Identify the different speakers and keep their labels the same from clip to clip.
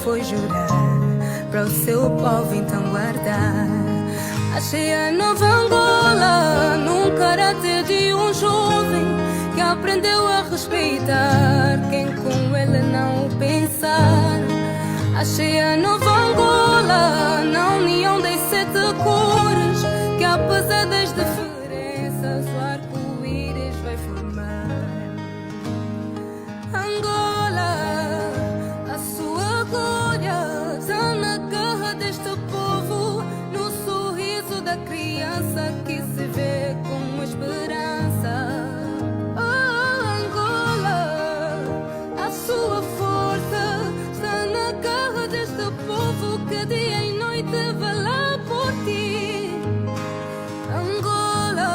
Speaker 1: foi jurar para o seu povo então guardar. Achei a nova Angola num caráter de um jovem que aprendeu a respeitar quem com ele não pensar. Achei a nova Angola na união das 7 cores, que apesar das diferenças o arco-íris vai formar. Angola, a sua glória está na garra deste povo, no sorriso da criança que se vê com esperança. Oh, Angola, a sua força está na garra deste povo que dia e noite vela por ti. Angola,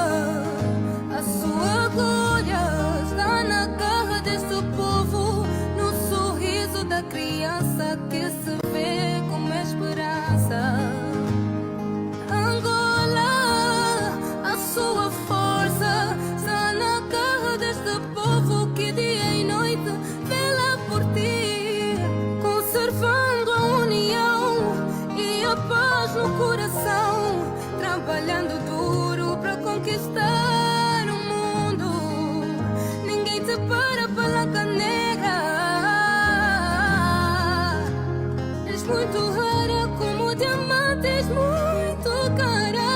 Speaker 1: a sua glória está na garra deste povo, no sorriso da criança que se vê com esperança. Angola, a sua força está na garra deste povo que dia e noite vela por ti, conservando a união e a paz no coração, trabalhando duro para conquistar o mundo. Ninguém te para pela caneca, és muito rara como diamantes muito cara.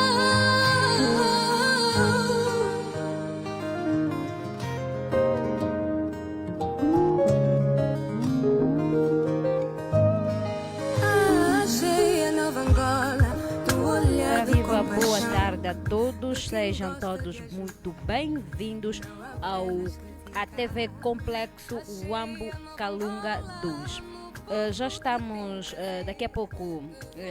Speaker 1: Achei a nova Angola do olhar de
Speaker 2: Viva, boa
Speaker 1: compaixão.
Speaker 2: tarde a todos, sejam todos muito bem-vindos à TV Complexo Wambo Kalunga 2. Já estamos, daqui a pouco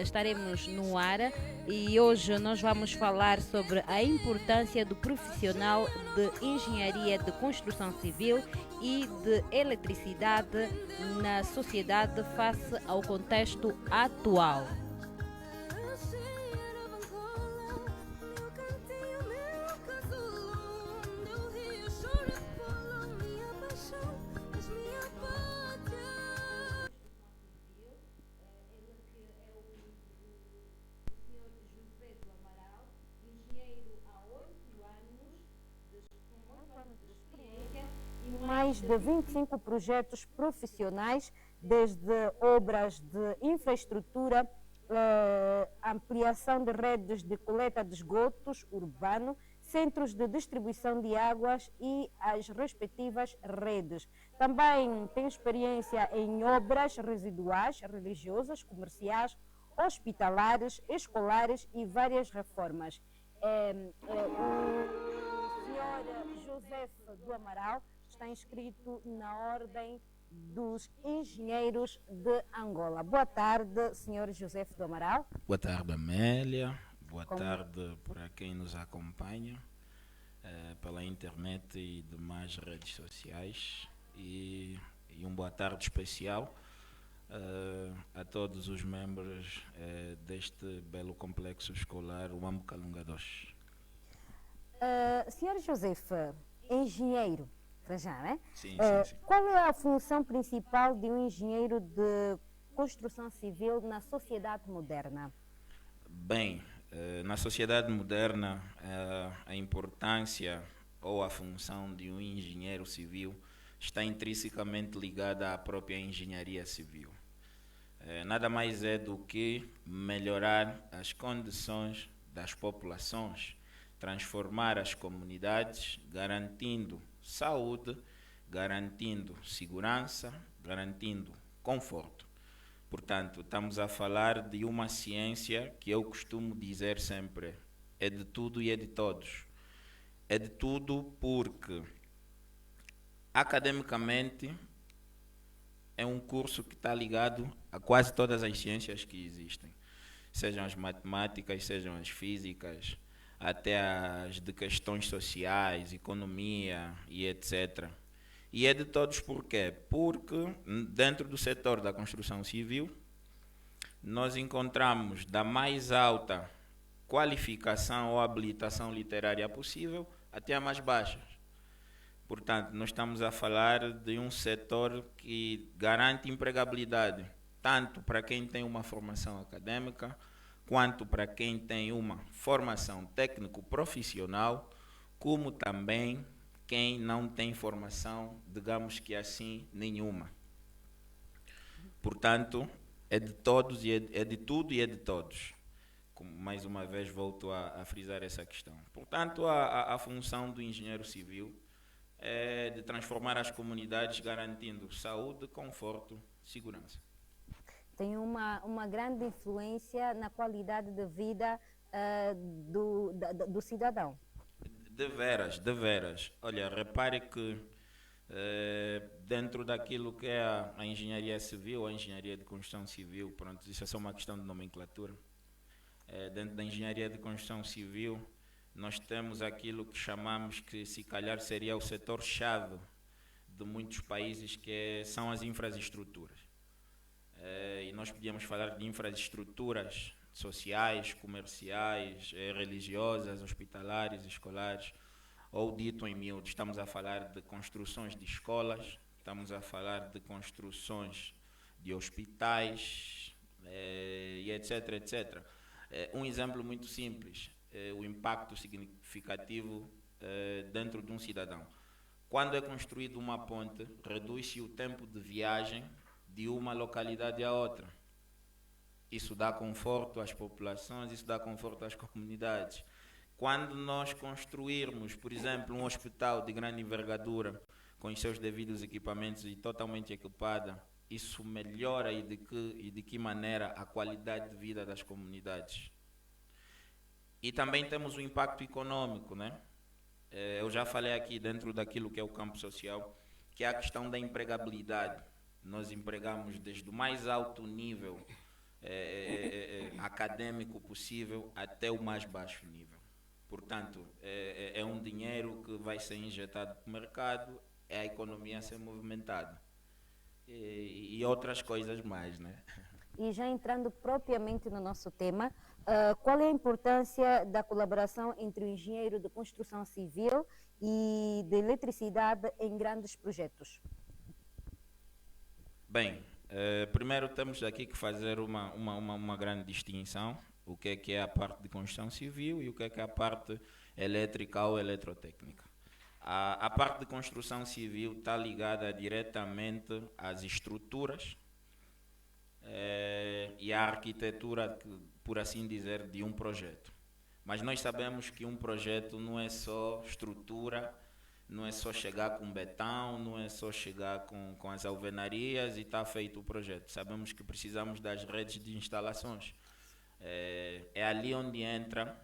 Speaker 2: estaremos no ar e hoje nós vamos falar sobre a importância do profissional de engenharia de construção civil e de eletricidade na sociedade face ao contexto atual. Mais de 25 projetos profissionais, desde obras de infraestrutura, ampliação de redes de coleta de esgotos urbano, centros de distribuição de águas e as respectivas redes. Também tem experiência em obras residuais, religiosas, comerciais, hospitalares, escolares e várias reformas. O senhor José do Amaral está inscrito na Ordem dos Engenheiros de Angola. Boa tarde, senhor José do Amaral.
Speaker 3: Boa tarde, Amélia. Boa tarde para quem nos acompanha pela internet e demais redes sociais. E boa tarde especial a todos os membros deste belo complexo escolar, o Wambo Kalunga 2.
Speaker 2: Senhor José, engenheiro, para já, né?
Speaker 3: Sim.
Speaker 2: Qual é a função principal de um engenheiro de construção civil na sociedade moderna?
Speaker 3: Bem, na sociedade moderna, a importância ou a função de um engenheiro civil está intrinsecamente ligada à própria engenharia civil. Nada mais é do que melhorar as condições das populações, transformar as comunidades, garantindo saúde, garantindo segurança, garantindo conforto. Portanto, estamos a falar de uma ciência que eu costumo dizer sempre, é de tudo e é de todos. É de tudo porque, academicamente, é um curso que está ligado a quase todas as ciências que existem. Sejam as matemáticas, sejam as físicas, até as de questões sociais, economia e etc. E é de todos por quê? Porque dentro do setor da construção civil, nós encontramos da mais alta qualificação ou habilitação literária possível até a mais baixa. Portanto, nós estamos a falar de um setor que garante empregabilidade tanto para quem tem uma formação acadêmica, quanto para quem tem uma formação técnico-profissional, como também quem não tem formação, digamos que assim, nenhuma. Portanto, é de todos, e é de tudo e é de todos. Como mais uma vez volto a frisar essa questão. Portanto, a função do engenheiro civil é de transformar as comunidades garantindo saúde, conforto, segurança.
Speaker 4: Tem uma grande influência na qualidade de vida do cidadão.
Speaker 3: De veras, de veras. Olha, repare que dentro daquilo que é a engenharia civil, a engenharia de construção civil, pronto, isso é só uma questão de nomenclatura. Dentro da engenharia de construção civil, nós temos aquilo que chamamos que se calhar seria o setor-chave de muitos países, que são as infraestruturas. E nós podíamos falar de infraestruturas sociais, comerciais, religiosas, hospitalares, escolares, ou dito em miúdo, estamos a falar de construções de escolas, estamos a falar de construções de hospitais, e etc, etc. Um exemplo muito simples, o impacto significativo dentro de um cidadão. Quando é construída uma ponte, reduz-se o tempo de viagem de uma localidade a outra. Isso dá conforto às populações, isso dá conforto às comunidades. Quando nós construirmos, por exemplo, um hospital de grande envergadura, com os seus devidos equipamentos e totalmente equipada, isso melhora e de que maneira a qualidade de vida das comunidades. E também temos o impacto econômico, né? Eu já falei aqui dentro daquilo que é o campo social, que é a questão da empregabilidade. Nós empregamos desde o mais alto nível acadêmico possível até o mais baixo nível. Portanto, é um dinheiro que vai ser injetado no mercado, é a economia a ser movimentada. E outras coisas mais, né?
Speaker 4: E já entrando propriamente no nosso tema, qual é a importância da colaboração entre o engenheiro de construção civil e de eletricidade em grandes projetos?
Speaker 3: Bem, primeiro temos aqui que fazer uma grande distinção, o que é a parte de construção civil e o que é a parte elétrica ou eletrotécnica. A parte de construção civil está ligada diretamente às estruturas e à arquitetura, por assim dizer, de um projeto. Mas nós sabemos que um projeto não é só estrutura, não é só chegar com betão, não é só chegar com as alvenarias e está feito o projeto. Sabemos que precisamos das redes de instalações. É ali onde entra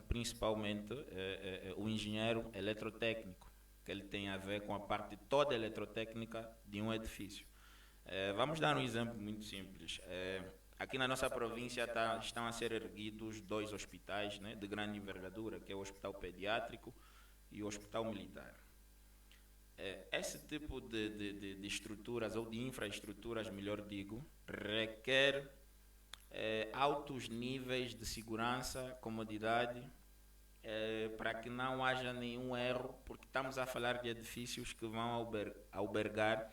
Speaker 3: principalmente o engenheiro eletrotécnico, que ele tem a ver com a parte toda eletrotécnica de um edifício. Vamos dar um exemplo muito simples. Aqui na nossa província estão a ser erguidos 2 hospitais, né, de grande envergadura, que é o Hospital Pediátrico e o Hospital Militar. Esse tipo de estruturas, ou de infraestruturas, melhor digo, requer altos níveis de segurança, comodidade, para que não haja nenhum erro, porque estamos a falar de edifícios que vão albergar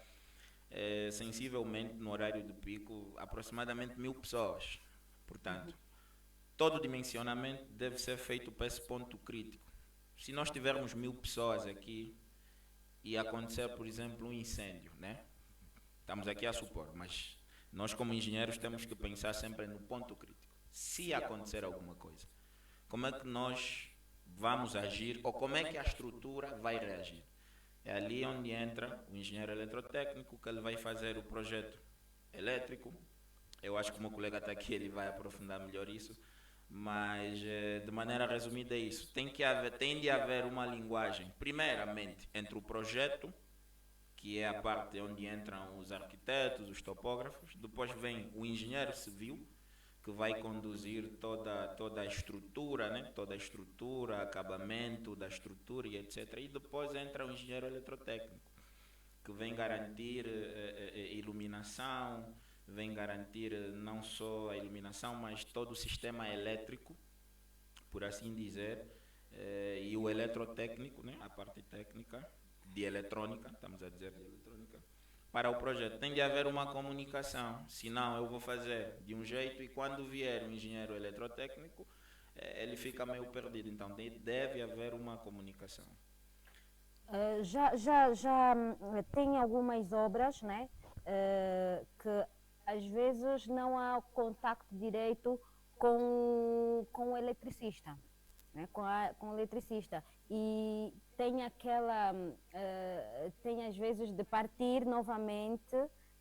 Speaker 3: sensivelmente no horário de pico aproximadamente 1000 pessoas. Portanto, todo o dimensionamento deve ser feito para esse ponto crítico. Se nós tivermos 1000 pessoas aqui e acontecer, por exemplo, um incêndio, né? Estamos aqui a supor, mas nós como engenheiros temos que pensar sempre no ponto crítico. Se acontecer alguma coisa, como é que nós vamos agir ou como é que a estrutura vai reagir? É ali onde entra o engenheiro eletrotécnico, que ele vai fazer o projeto elétrico. Eu acho que o meu colega está aqui, ele vai aprofundar melhor isso. Mas, de maneira resumida, é isso. Tem de haver uma linguagem, primeiramente, entre o projeto, que é a parte onde entram os arquitetos, os topógrafos. Depois vem o engenheiro civil, que vai conduzir toda a estrutura, né? Toda a estrutura, acabamento da estrutura e etc. E depois entra o engenheiro eletrotécnico, que vem garantir iluminação, vem garantir não só a iluminação, mas todo o sistema elétrico, por assim dizer, e o eletrotécnico, né? A parte técnica de eletrônica, estamos a dizer de eletrônica, para o projeto. Tem de haver uma comunicação, senão eu vou fazer de um jeito e quando vier um engenheiro eletrotécnico, ele fica meio perdido. Então deve haver uma comunicação.
Speaker 4: Já tem algumas obras, né, que às vezes não há contacto direito com o eletricista, né, com o eletricista, e tem tem às vezes de partir novamente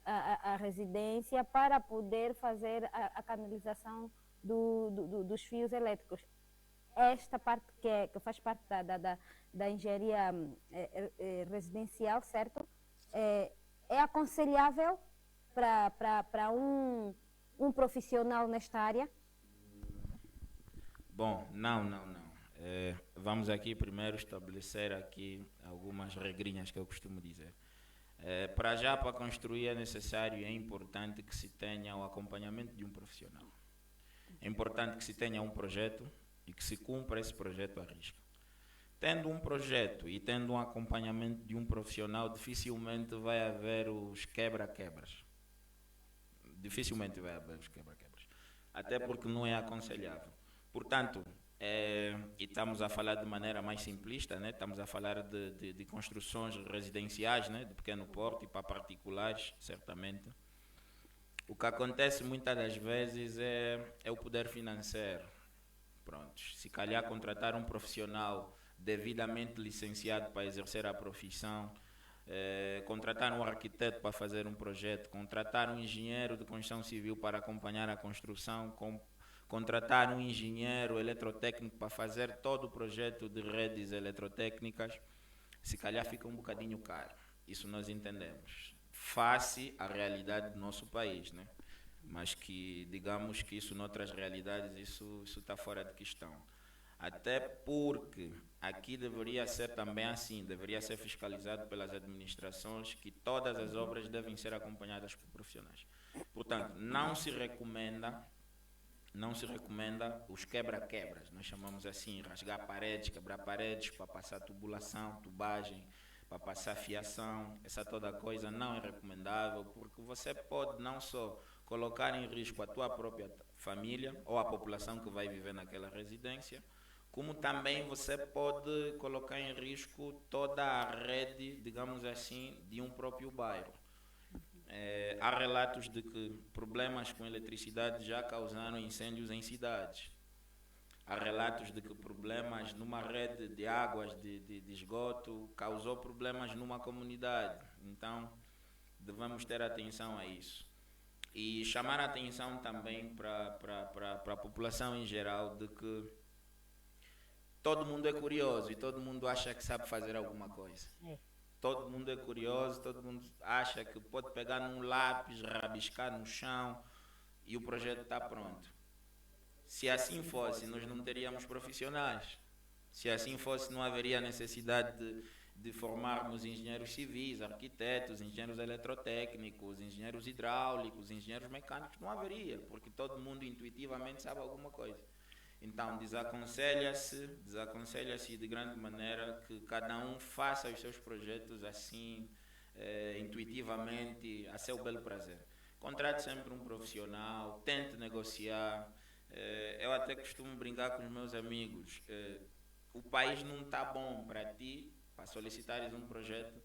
Speaker 4: a residência para poder fazer a canalização dos fios elétricos. Esta parte que faz parte da engenharia residencial, certo? É aconselhável para um profissional nesta área?
Speaker 3: Bom, não. Vamos aqui primeiro estabelecer aqui algumas regrinhas que eu costumo dizer. Para já, para construir é necessário e é importante que se tenha o acompanhamento de um profissional. É importante que se tenha um projeto e que se cumpra esse projeto à risca. Tendo um projeto e tendo um acompanhamento de um profissional, dificilmente vai haver os quebra-quebras. Dificilmente vai haver os quebra-quebras. Até porque não é aconselhável. Portanto, e estamos a falar de maneira mais simplista, né? Estamos a falar de construções residenciais, né? De pequeno porte e para particulares, certamente. O que acontece muitas das vezes é o poder financeiro. Pronto, se calhar contratar um profissional devidamente licenciado para exercer a profissão, contratar um arquiteto para fazer um projeto, contratar um engenheiro de construção civil para acompanhar a construção, contratar um engenheiro eletrotécnico para fazer todo o projeto de redes eletrotécnicas, se calhar fica um bocadinho caro. Isso nós entendemos. Face à realidade do nosso país, né? Mas que, digamos que isso, noutras realidades, isso está fora de questão. Até porque aqui deveria ser também assim, deveria ser fiscalizado pelas administrações que todas as obras devem ser acompanhadas por profissionais. Portanto, não se recomenda os quebra-quebras, nós chamamos assim, rasgar paredes, quebrar paredes para passar tubulação, tubagem, para passar fiação, essa toda coisa não é recomendável, porque você pode não só colocar em risco a tua própria família ou a população que vai viver naquela residência, como também você pode colocar em risco toda a rede, digamos assim, de um próprio bairro. Há relatos de que problemas com eletricidade já causaram incêndios em cidades. Há relatos de que problemas numa rede de águas de esgoto causou problemas numa comunidade. Então, devemos ter atenção a isso. E chamar a atenção também para a população em geral de que todo mundo é curioso e todo mundo acha que sabe fazer alguma coisa. Todo mundo é curioso, todo mundo acha que pode pegar num lápis, rabiscar no chão e o projeto está pronto. Se assim fosse, nós não teríamos profissionais. Se assim fosse, não haveria necessidade de formarmos engenheiros civis, arquitetos, engenheiros eletrotécnicos, engenheiros hidráulicos, engenheiros mecânicos. Não haveria, porque todo mundo intuitivamente sabe alguma coisa. Então, desaconselha-se de grande maneira que cada um faça os seus projetos assim, intuitivamente, a seu belo prazer. Contrate sempre um profissional, tente negociar. Eu até costumo brincar com os meus amigos. O país não está bom para ti, para solicitares um projeto,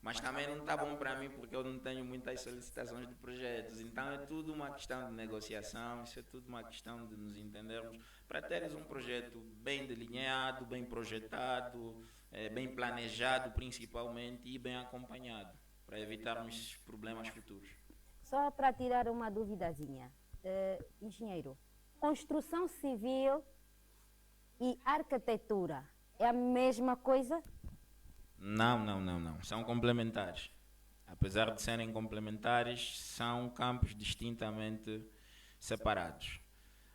Speaker 3: mas também não está bom para mim porque eu não tenho muitas solicitações de projetos. Então é tudo uma questão de negociação, isso é tudo uma questão de nos entendermos para teres um projeto bem delineado, bem projetado, bem planejado principalmente e bem acompanhado, para evitarmos problemas futuros.
Speaker 4: Só para tirar uma duvidazinha, engenheiro, construção civil e arquitetura é a mesma coisa?
Speaker 3: Não. São complementares. Apesar de serem complementares, são campos distintamente separados.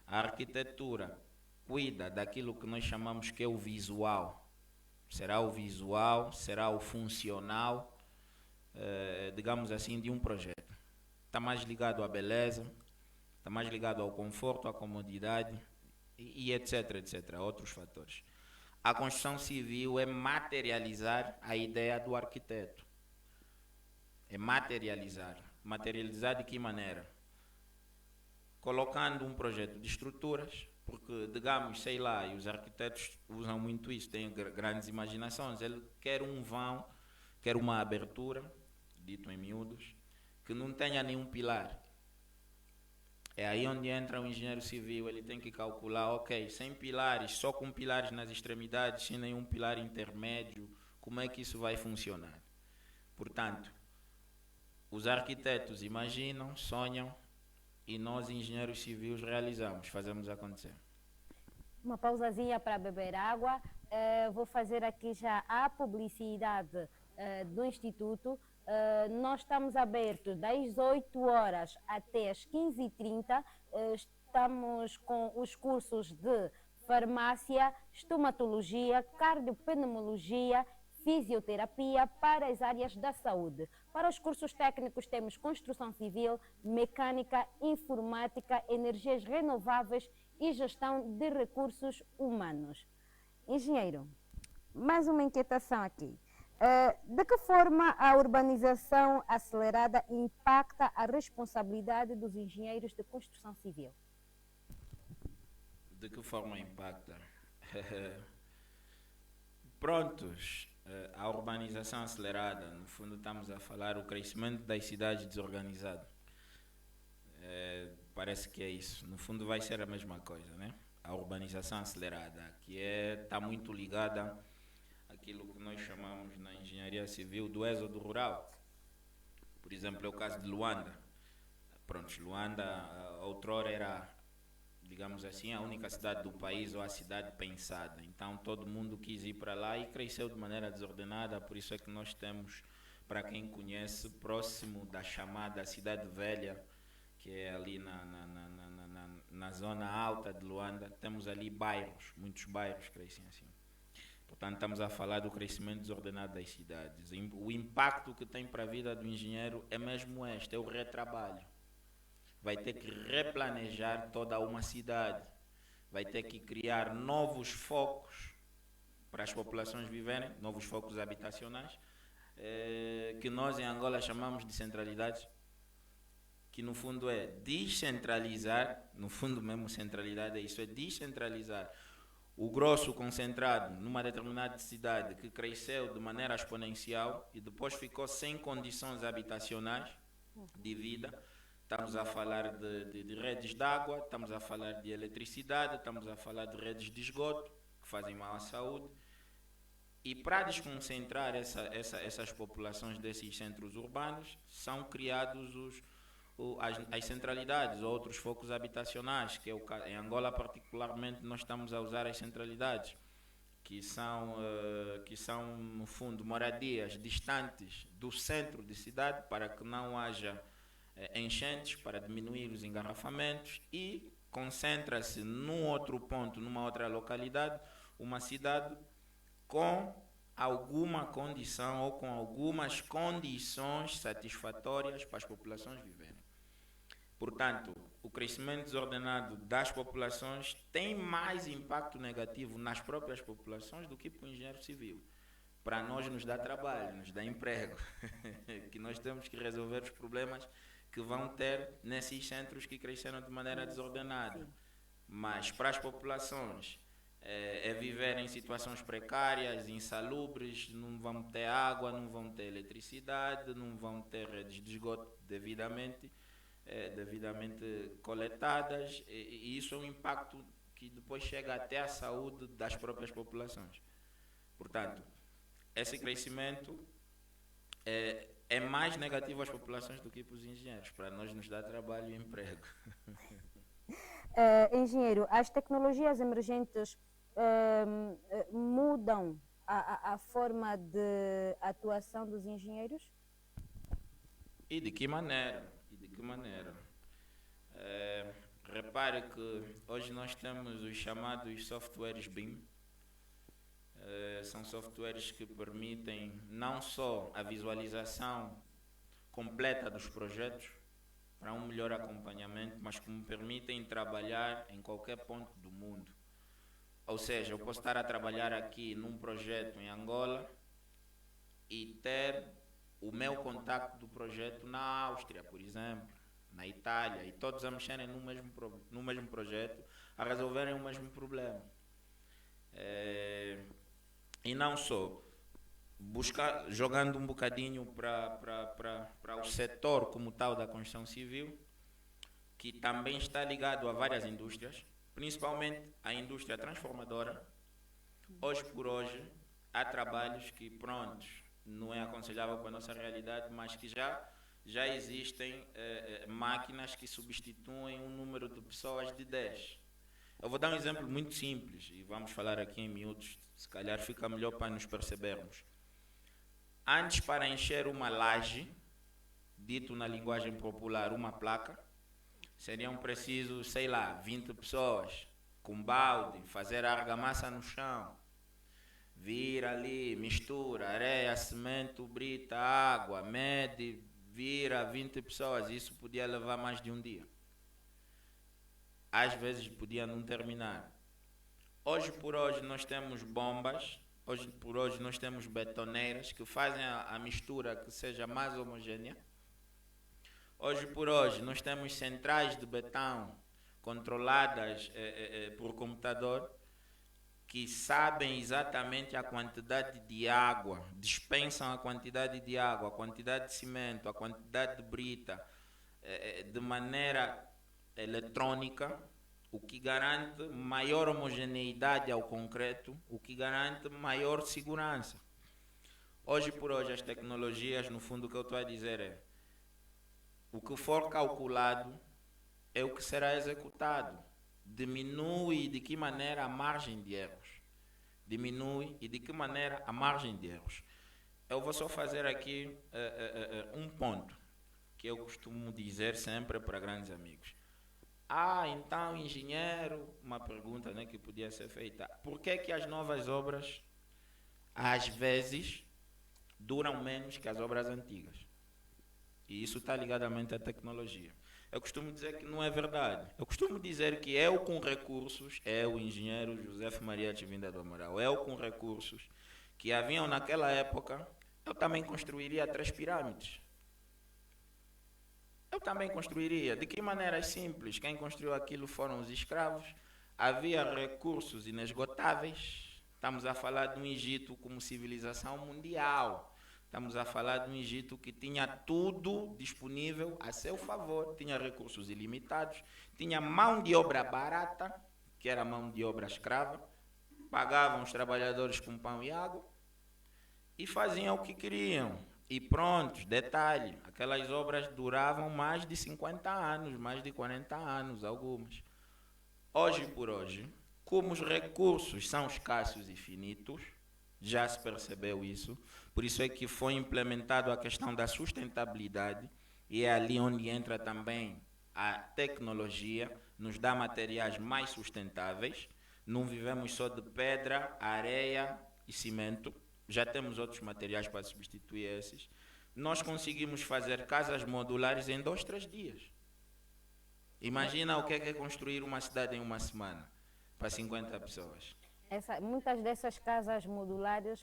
Speaker 3: A arquitetura cuida daquilo que nós chamamos que é o visual. Será o visual, será o funcional, digamos assim, de um projeto. Está mais ligado à beleza, está mais ligado ao conforto, à comodidade e etc, outros fatores. A construção civil é materializar a ideia do arquiteto. é materializar. Materializar de que maneira? Colocando um projeto de estruturas, porque, digamos, sei lá, e os arquitetos usam muito isso, têm grandes imaginações. Ele quer um vão, quer uma abertura, dito em miúdos, que não tenha nenhum pilar. É aí onde entra o engenheiro civil, ele tem que calcular, ok, sem pilares, só com pilares nas extremidades, sem nenhum pilar intermédio, como é que isso vai funcionar? Portanto, os arquitetos imaginam, sonham, e nós, engenheiros civis, realizamos, fazemos acontecer.
Speaker 4: Uma pausazinha para beber água. Vou fazer aqui já a publicidade do Instituto. Nós estamos abertos das 8 horas até as 15h30. Estamos com os cursos de farmácia, estomatologia, cardiopneumologia, fisioterapia para as áreas da saúde. Para os cursos técnicos temos construção civil, mecânica, informática, energias renováveis e gestão de recursos humanos. Engenheiro, mais uma inquietação aqui. De que forma a urbanização acelerada impacta a responsabilidade dos engenheiros de construção civil?
Speaker 3: De que forma impacta? Prontos, a urbanização acelerada, no fundo estamos a falar o crescimento das cidades desorganizadas. Parece que é isso. No fundo vai ser a mesma coisa, né? A urbanização acelerada, que está muito ligada àquilo que nós chamamos na engenharia civil do êxodo rural. Por exemplo, é o caso de Luanda. Pronto, Luanda outrora era, digamos assim, a única cidade do país ou a cidade pensada. Então todo mundo quis ir para lá e cresceu de maneira desordenada. Por isso é que nós temos, para quem conhece, próximo da chamada Cidade Velha, que é ali na zona alta de Luanda, temos ali bairros, muitos bairros crescem assim. Portanto, estamos a falar do crescimento desordenado das cidades. O impacto que tem para a vida do engenheiro é mesmo este, é o retrabalho. Vai ter que replanejar toda uma cidade, vai ter que criar novos focos para as populações viverem, novos focos habitacionais, que nós em Angola chamamos de centralidades, que no fundo é descentralizar, no fundo mesmo centralidade é isso, é descentralizar o grosso concentrado numa determinada cidade que cresceu de maneira exponencial e depois ficou sem condições habitacionais de vida. Estamos a falar de redes de água, estamos a falar de eletricidade, estamos a falar de redes de esgoto que fazem mal à saúde. E para desconcentrar essas populações desses centros urbanos, são criados as centralidades ou outros focos habitacionais, que é o caso. Em Angola particularmente nós estamos a usar as centralidades, que são no fundo moradias distantes do centro de cidade para que não haja enchentes, para diminuir os engarrafamentos, e concentra-se num outro ponto, numa outra localidade, uma cidade com alguma condição ou com algumas condições satisfatórias para as populações viverem. Portanto, o crescimento desordenado das populações tem mais impacto negativo nas próprias populações do que para o engenheiro civil. Para nós nos dá trabalho, nos dá emprego, que nós temos que resolver os problemas que vão ter nesses centros que cresceram de maneira desordenada. Mas para as populações é viver em situações precárias, insalubres, não vão ter água, não vão ter eletricidade, não vão ter redes de esgoto devidamente coletadas, e isso é um impacto que depois chega até a saúde das próprias populações. Portanto, esse crescimento é mais negativo às populações do que para os engenheiros. Para nós nos dá trabalho e emprego.
Speaker 4: Engenheiro, as tecnologias emergentes mudam a forma de atuação dos engenheiros?
Speaker 3: E de que maneira? Repare que hoje nós temos os chamados softwares BIM. São softwares que permitem não só a visualização completa dos projetos para um melhor acompanhamento, mas que me permitem trabalhar em qualquer ponto do mundo. Ou seja, eu posso estar a trabalhar aqui num projeto em Angola e ter o meu contacto do projeto na Áustria, por exemplo, na Itália, e todos a mexerem no mesmo projeto, a resolverem o mesmo problema. E não só, buscar, jogando um bocadinho para o setor como tal da construção civil, que também está ligado a várias indústrias, principalmente a indústria transformadora. Hoje por hoje, há trabalhos que, prontos, não é aconselhável para a nossa realidade, mas que já existem máquinas que substituem um número de pessoas de 10. Eu vou dar um exemplo muito simples, e vamos falar aqui em miúdos, se calhar fica melhor para nos percebermos. Antes, para encher uma laje, dito na linguagem popular, uma placa, seriam precisos, sei lá, 20 pessoas, com balde, fazer a argamassa no chão, vir ali, mistura, areia, cimento, brita, água, mede, vira 20 pessoas. Isso podia levar mais de um dia. Às vezes podia não terminar. Hoje por hoje nós temos bombas, hoje por hoje nós temos betoneiras que fazem a mistura que seja mais homogênea. Hoje por hoje nós temos centrais de betão controladas por computador, que sabem exatamente a quantidade de água, dispensam a quantidade de água, a quantidade de cimento, a quantidade de brita, de maneira eletrônica, o que garante maior homogeneidade ao concreto, o que garante maior segurança. Hoje por hoje as tecnologias, no fundo o que eu estou a dizer é, o que for calculado é o que será executado. Diminui de que maneira a margem de erros. Diminui e de que maneira a margem de erros. Eu vou só fazer aqui um ponto que eu costumo dizer sempre para grandes amigos. Então, engenheiro, uma pergunta, né, que podia ser feita. Por que as novas obras, às vezes, duram menos que as obras antigas? E isso está ligadamente à tecnologia. Eu costumo dizer que não é verdade. Eu costumo dizer que eu com recursos, o engenheiro José Maria Chivinda do Amaral, eu com recursos que haviam naquela época, eu também construiria 3 pirâmides. Eu também construiria. De que maneira simples? Quem construiu aquilo foram os escravos. Havia recursos inesgotáveis. Estamos a falar de um Egito como civilização mundial. Estamos a falar de um Egito que tinha tudo disponível a seu favor, tinha recursos ilimitados, tinha mão de obra barata, que era mão de obra escrava, pagavam os trabalhadores com pão e água e faziam o que queriam. E pronto, detalhe, aquelas obras duravam mais de 50 anos, mais de 40 anos, algumas. Hoje por hoje, como os recursos são escassos e finitos, já se percebeu isso, por isso é que foi implementado a questão da sustentabilidade, e é ali onde entra também a tecnologia, nos dá materiais mais sustentáveis, não vivemos só de pedra, areia e cimento, já temos outros materiais para substituir esses. Nós conseguimos fazer casas modulares em 2, 3 dias. Imagina o que é construir uma cidade em uma semana, para 50 pessoas.
Speaker 4: Muitas dessas casas modulares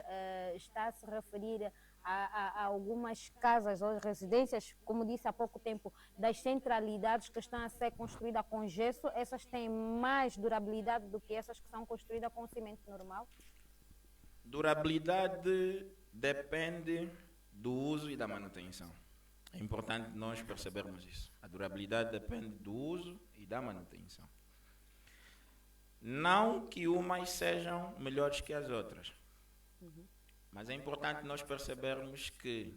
Speaker 4: está a se referir a algumas casas ou residências, como disse há pouco tempo, das centralidades que estão a ser construídas com gesso. Essas têm mais durabilidade do que essas que são construídas com cimento normal?
Speaker 3: Durabilidade depende do uso e da manutenção. É importante nós percebermos isso. A durabilidade depende do uso e da manutenção. Não que umas sejam melhores que as outras. Mas é importante nós percebermos que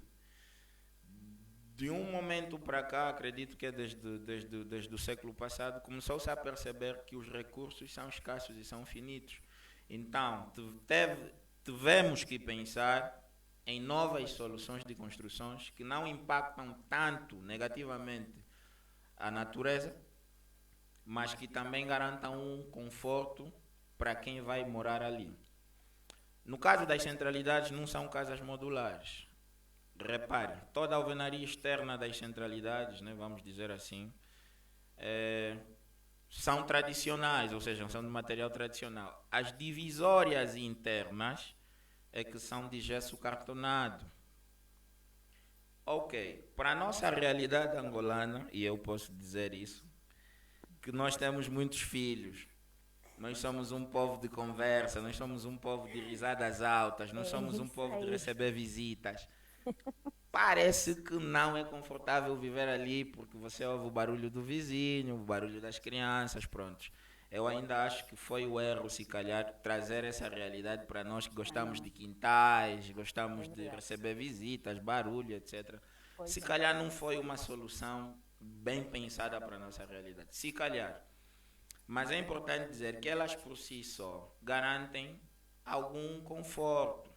Speaker 3: de um momento para cá, acredito que é desde o século passado, começou-se a perceber que os recursos são escassos e são finitos. Então, tivemos que pensar em novas soluções de construções que não impactam tanto negativamente a natureza, mas que também garantam um conforto para quem vai morar ali. No caso das centralidades, não são casas modulares. Repare, toda a alvenaria externa das centralidades, né, vamos dizer assim, são tradicionais, ou seja, são de material tradicional. As divisórias internas é que são de gesso cartonado. Ok, para a nossa realidade angolana, e eu posso dizer isso, que nós temos muitos filhos. Nós somos um povo de conversa, nós somos um povo de risadas altas, nós somos um
Speaker 4: Isso
Speaker 3: povo de
Speaker 4: aí.
Speaker 3: receber visitas. Parece que não é confortável viver ali porque você ouve o barulho do vizinho, o barulho das crianças, pronto. Eu ainda acho que foi o erro, se calhar, trazer essa realidade para nós que gostamos de quintais,
Speaker 4: É
Speaker 3: gostamos de
Speaker 4: verdade.
Speaker 3: receber visitas, barulho, etc.
Speaker 4: Pois
Speaker 3: Se
Speaker 4: é.
Speaker 3: calhar não foi uma solução bem pensada para a nossa realidade. Se calhar. Mas é importante dizer que elas por si só garantem algum conforto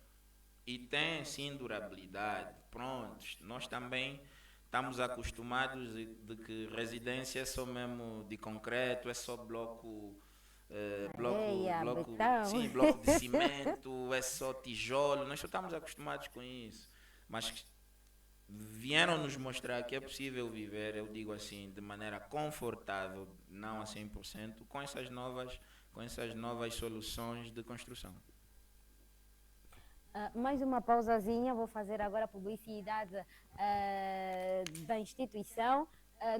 Speaker 3: e têm sim durabilidade. Prontos, nós também estamos acostumados de que residência é só mesmo de concreto, é só bloco,
Speaker 4: Areia, betão.
Speaker 3: sim, bloco de cimento, é só tijolo. Nós só estamos acostumados com isso. Mas vieram nos mostrar que é possível viver, eu digo assim, de maneira confortável, não a 100%, com essas novas soluções de construção.
Speaker 4: Mais uma pausazinha, vou fazer agora a publicidade da instituição.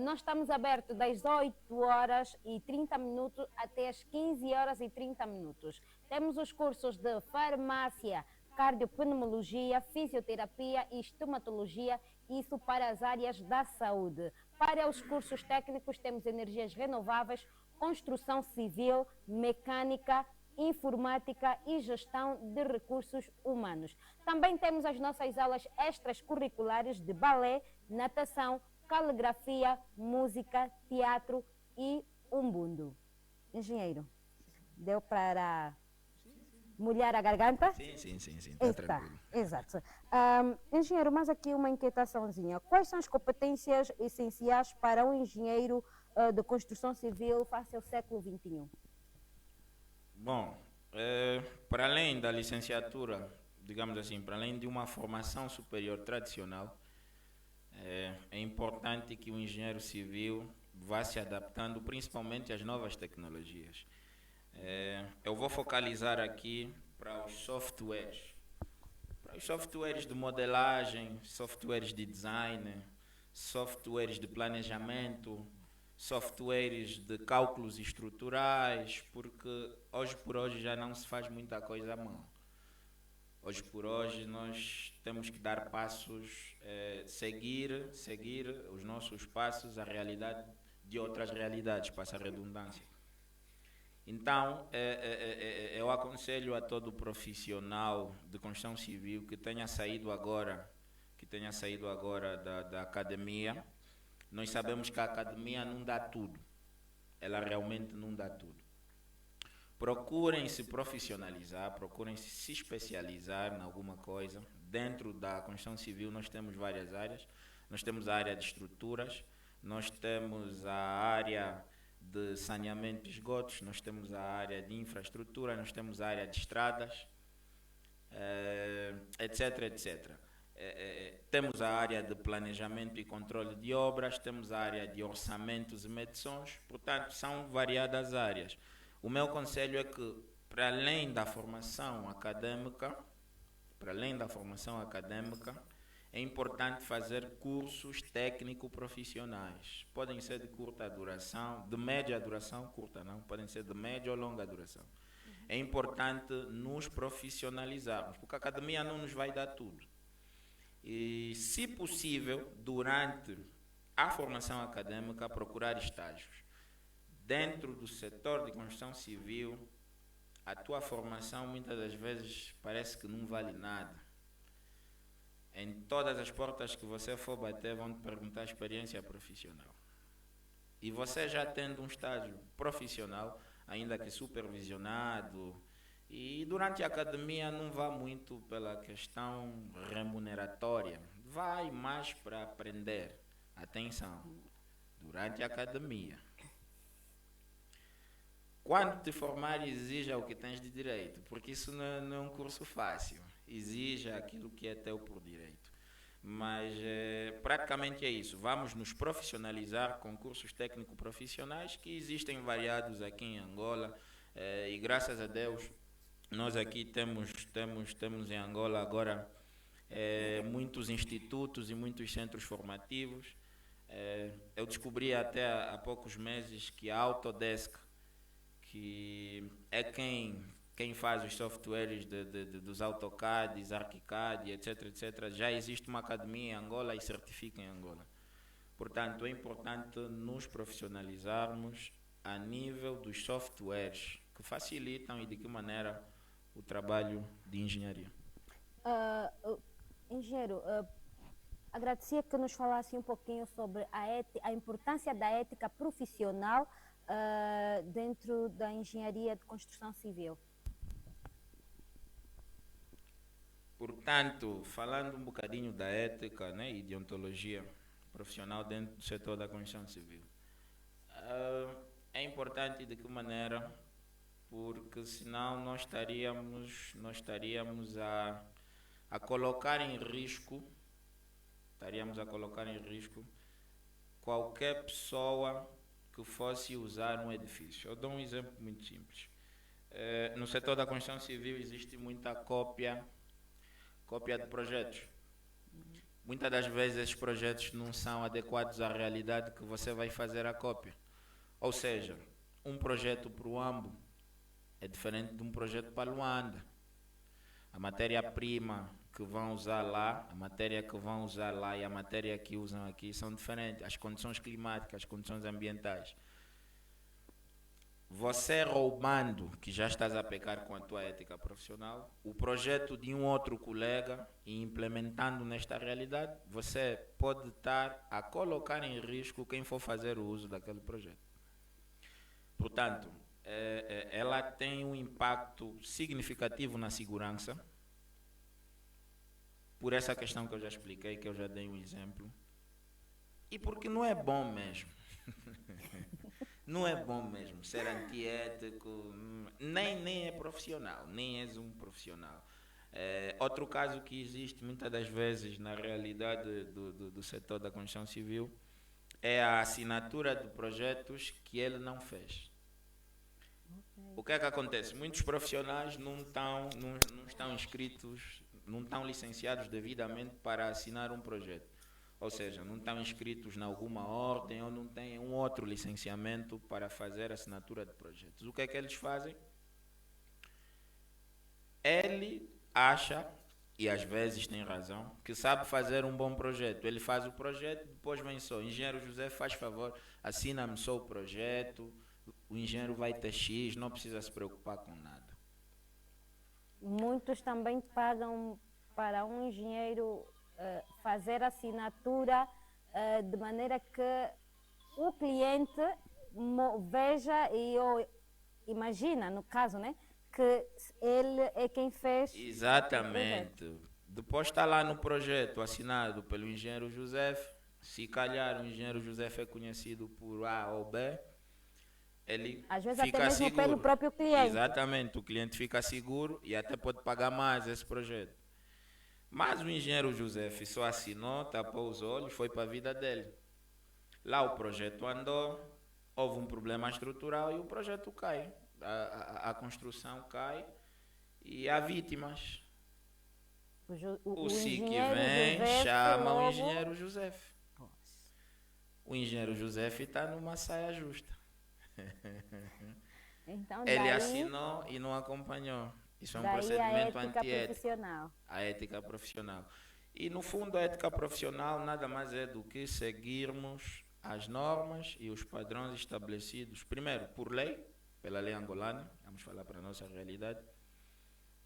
Speaker 4: Nós estamos abertos das 8h30 até as 15h30. Temos os cursos de farmácia, cardiopneumologia, fisioterapia e estomatologia, isso para as áreas da saúde. Para os cursos técnicos temos energias renováveis, construção civil, mecânica, informática e gestão de recursos humanos. Também temos as nossas aulas extracurriculares de balé, natação, caligrafia, música, teatro e umbundo. Engenheiro, deu para molhar a garganta?
Speaker 3: Sim, está tranquilo.
Speaker 4: Exato. Engenheiro, mas aqui uma inquietaçãozinha. Quais são as competências essenciais para um engenheiro de construção civil face ao século XXI?
Speaker 3: Bom, para além da licenciatura, digamos assim, para além de uma formação superior tradicional, é importante que o engenheiro civil vá se adaptando principalmente às novas tecnologias. Eu vou focalizar aqui para os softwares de modelagem, softwares de design, softwares de planejamento, softwares de cálculos estruturais, porque hoje por hoje já não se faz muita coisa à mão. Hoje por hoje nós temos que dar passos, seguir os nossos passos à realidade de outras realidades, passa a redundância. Então, eu aconselho a todo profissional de construção civil que tenha saído agora da academia. Nós sabemos que a academia não dá tudo. Ela realmente não dá tudo. Procurem se profissionalizar, procurem se especializar em alguma coisa. Dentro da construção civil nós temos várias áreas. Nós temos a área de estruturas, nós temos a área de saneamento de esgotos, nós temos a área de infraestrutura, nós temos a área de estradas, etc. Temos a área de planejamento e controle de obras, temos a área de orçamentos e medições, portanto são variadas áreas. O meu conselho é que, para além da formação acadêmica, é importante fazer cursos técnico-profissionais. Podem ser de curta duração, de média duração, curta não, podem ser de média ou longa duração. É importante nos profissionalizarmos, porque a academia não nos vai dar tudo. E, se possível, durante a formação acadêmica, procurar estágios. Dentro do setor de construção civil, a tua formação muitas das vezes parece que não vale nada. Em todas as portas que você for bater, vão te perguntar experiência profissional. E você já tendo um estágio profissional, ainda que supervisionado, e durante a academia não vá muito pela questão remuneratória, vai mais para aprender. Atenção, durante a academia. Quando te formar, exija o que tens de direito, porque isso não é um curso fácil. Exija aquilo que é teu por direito. Mas praticamente é isso. Vamos nos profissionalizar com cursos técnico-profissionais que existem variados aqui em Angola. E graças a Deus, nós aqui temos em Angola agora muitos institutos e muitos centros formativos. Eu descobri até há poucos meses que a Autodesk, que é quem faz os softwares dos AutoCAD, ArchiCAD, etc., já existe uma academia em Angola e certifica em Angola. Portanto, é importante nos profissionalizarmos a nível dos softwares que facilitam e de que maneira o trabalho de engenharia.
Speaker 4: Engenheiro, agradecia que nos falasse um pouquinho sobre a importância da ética profissional dentro da engenharia de construção civil.
Speaker 3: Portanto, falando um bocadinho da ética, né, e de ontologia profissional dentro do setor da construção civil, é importante de que maneira? Porque senão nós estaríamos a colocar em risco, qualquer pessoa que fosse usar um edifício. Eu dou um exemplo muito simples. No setor da construção civil existe muita cópia de projetos. Muitas das vezes esses projetos não são adequados à realidade que você vai fazer a cópia. Ou seja, um projeto para o Ambo é diferente de um projeto para Luanda. A matéria-prima que vão usar lá, a matéria que vão usar lá e a matéria que usam aqui são diferentes. As condições climáticas, as condições ambientais. Você roubando, que já estás a pecar com a tua ética profissional, o projeto de um outro colega e implementando nesta realidade, você pode estar a colocar em risco quem for fazer o uso daquele projeto. Portanto, ela tem um impacto significativo na segurança, por essa questão que eu já expliquei, que eu já dei um exemplo, e porque não é bom mesmo. Não é bom mesmo ser antiético, nem é profissional, nem és um profissional. Outro caso que existe muitas das vezes na realidade do setor da construção civil é a assinatura de projetos que ele não fez. O que é que acontece? Muitos profissionais não estão inscritos, não estão licenciados devidamente para assinar um projeto. Ou seja, não estão inscritos em alguma ordem ou não têm um outro licenciamento para fazer assinatura de projetos. O que é que eles fazem? Ele acha, e às vezes tem razão, que sabe fazer um bom projeto. Ele faz o projeto, depois vem só, engenheiro José, faz favor, assina-me só o projeto, o engenheiro vai ter X, não precisa se preocupar com nada.
Speaker 4: Muitos também pagam para um engenheiro fazer assinatura de maneira que o cliente veja imagina, no caso, né, que ele é quem fez.
Speaker 3: Exatamente. Depois está lá no projeto assinado pelo engenheiro José. Se calhar o engenheiro José é conhecido por A ou B, ele
Speaker 4: às vezes
Speaker 3: fica
Speaker 4: até mesmo
Speaker 3: seguro.
Speaker 4: Pelo próprio cliente.
Speaker 3: Exatamente, o cliente fica seguro e até pode pagar mais esse projeto. Mas o engenheiro José só assinou, tapou os olhos, foi para a vida dele. Lá o projeto andou, houve um problema estrutural e o projeto cai. A construção cai e há vítimas. O SIC vem, chama o engenheiro José. O engenheiro José está numa saia justa.
Speaker 4: Então,
Speaker 3: ele assinou e não acompanhou. Isso é um procedimento antiético. A ética profissional. E no fundo a ética profissional nada mais é do que seguirmos as normas e os padrões estabelecidos, primeiro por lei, pela lei angolana, vamos falar para a nossa realidade,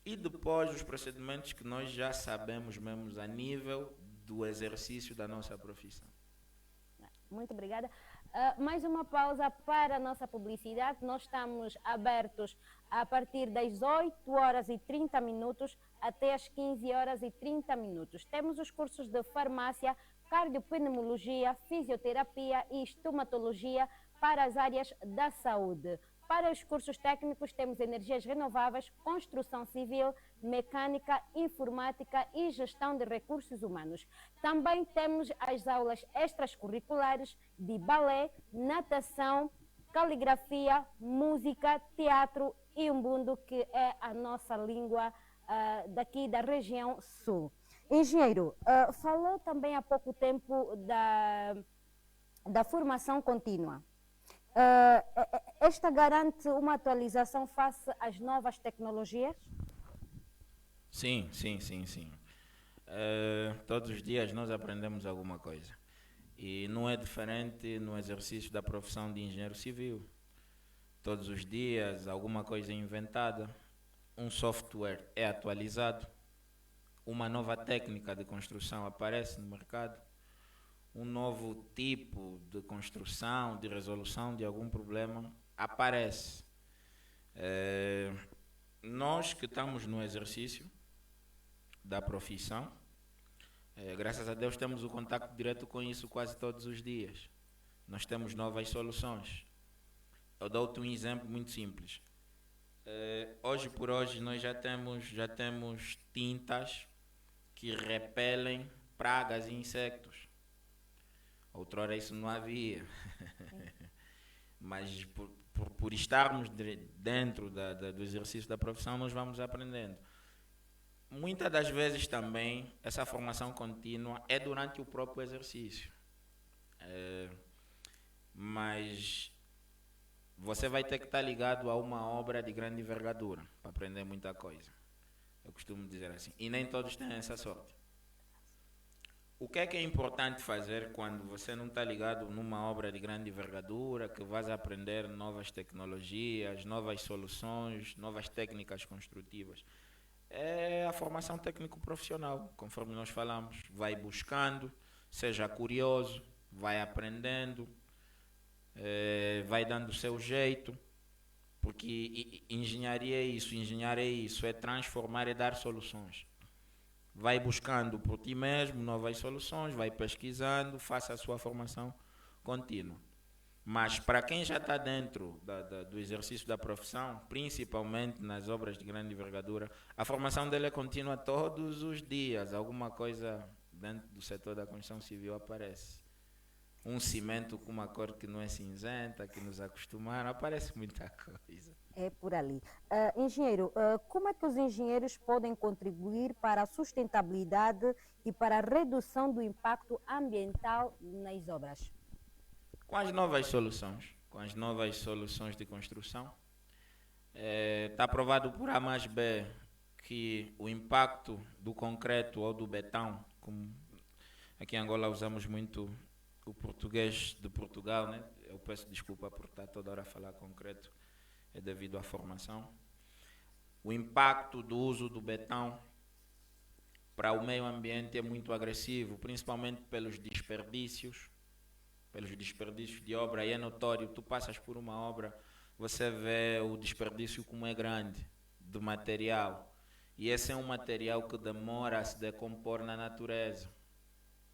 Speaker 3: e depois os procedimentos que nós já sabemos mesmo a nível do exercício da nossa profissão.
Speaker 4: Muito obrigada. Mais uma pausa para a nossa publicidade. Nós estamos abertos a partir das 8h30 até as 15h30. Temos os cursos de farmácia, cardiopneumologia, fisioterapia e estomatologia para as áreas da saúde. Para os cursos técnicos temos energias renováveis, construção civil, mecânica, informática e gestão de recursos humanos. Também temos as aulas extracurriculares de balé, natação, caligrafia, música, teatro e umbundo, que é a nossa língua daqui da região sul. Engenheiro, falou também há pouco tempo da formação contínua. Esta garante uma atualização face às novas tecnologias?
Speaker 3: Sim. Todos os dias nós aprendemos alguma coisa. E não é diferente no exercício da profissão de engenheiro civil. Todos os dias alguma coisa é inventada, um software é atualizado, uma nova técnica de construção aparece no mercado, um novo tipo de construção, de resolução de algum problema aparece. Nós que estamos no exercício da profissão, graças a Deus temos o contato direto com isso quase todos os dias. Nós temos novas soluções. Eu dou-te um exemplo muito simples. Hoje por hoje nós já temos tintas que repelem pragas e insectos. Outrora isso não havia. Mas por estarmos dentro do exercício da profissão, nós vamos aprendendo. Muitas das vezes também essa formação contínua é durante o próprio exercício. Mas você vai ter que estar ligado a uma obra de grande envergadura para aprender muita coisa. Eu costumo dizer assim. E nem todos têm essa sorte. O que é importante fazer quando você não está ligado numa obra de grande envergadura, que vais aprender novas tecnologias, novas soluções, novas técnicas construtivas? É a formação técnico-profissional, conforme nós falamos. Vai buscando, seja curioso, vai aprendendo, vai dando o seu jeito, porque engenharia é isso, é transformar e dar soluções. Vai buscando por ti mesmo novas soluções, vai pesquisando, faça a sua formação contínua. Mas para quem já está dentro do exercício da profissão, principalmente nas obras de grande envergadura, a formação dele é contínua todos os dias. Alguma coisa dentro do setor da construção civil aparece. Um cimento com uma cor que não é cinzenta, que nos acostumaram, aparece muita coisa.
Speaker 4: É por ali. Engenheiro, como é que os engenheiros podem contribuir para a sustentabilidade e para a redução do impacto ambiental nas obras?
Speaker 3: Com as novas soluções de construção, está provado por A mais B que o impacto do concreto ou do betão, como aqui em Angola usamos muito o português de Portugal, né? Eu peço desculpa por estar toda hora a falar concreto, é devido à formação. O impacto do uso do betão para o meio ambiente é muito agressivo, principalmente pelos desperdícios de obra. E é notório, tu passas por uma obra, você vê o desperdício como é grande do material. E esse é um material que demora a se decompor na natureza.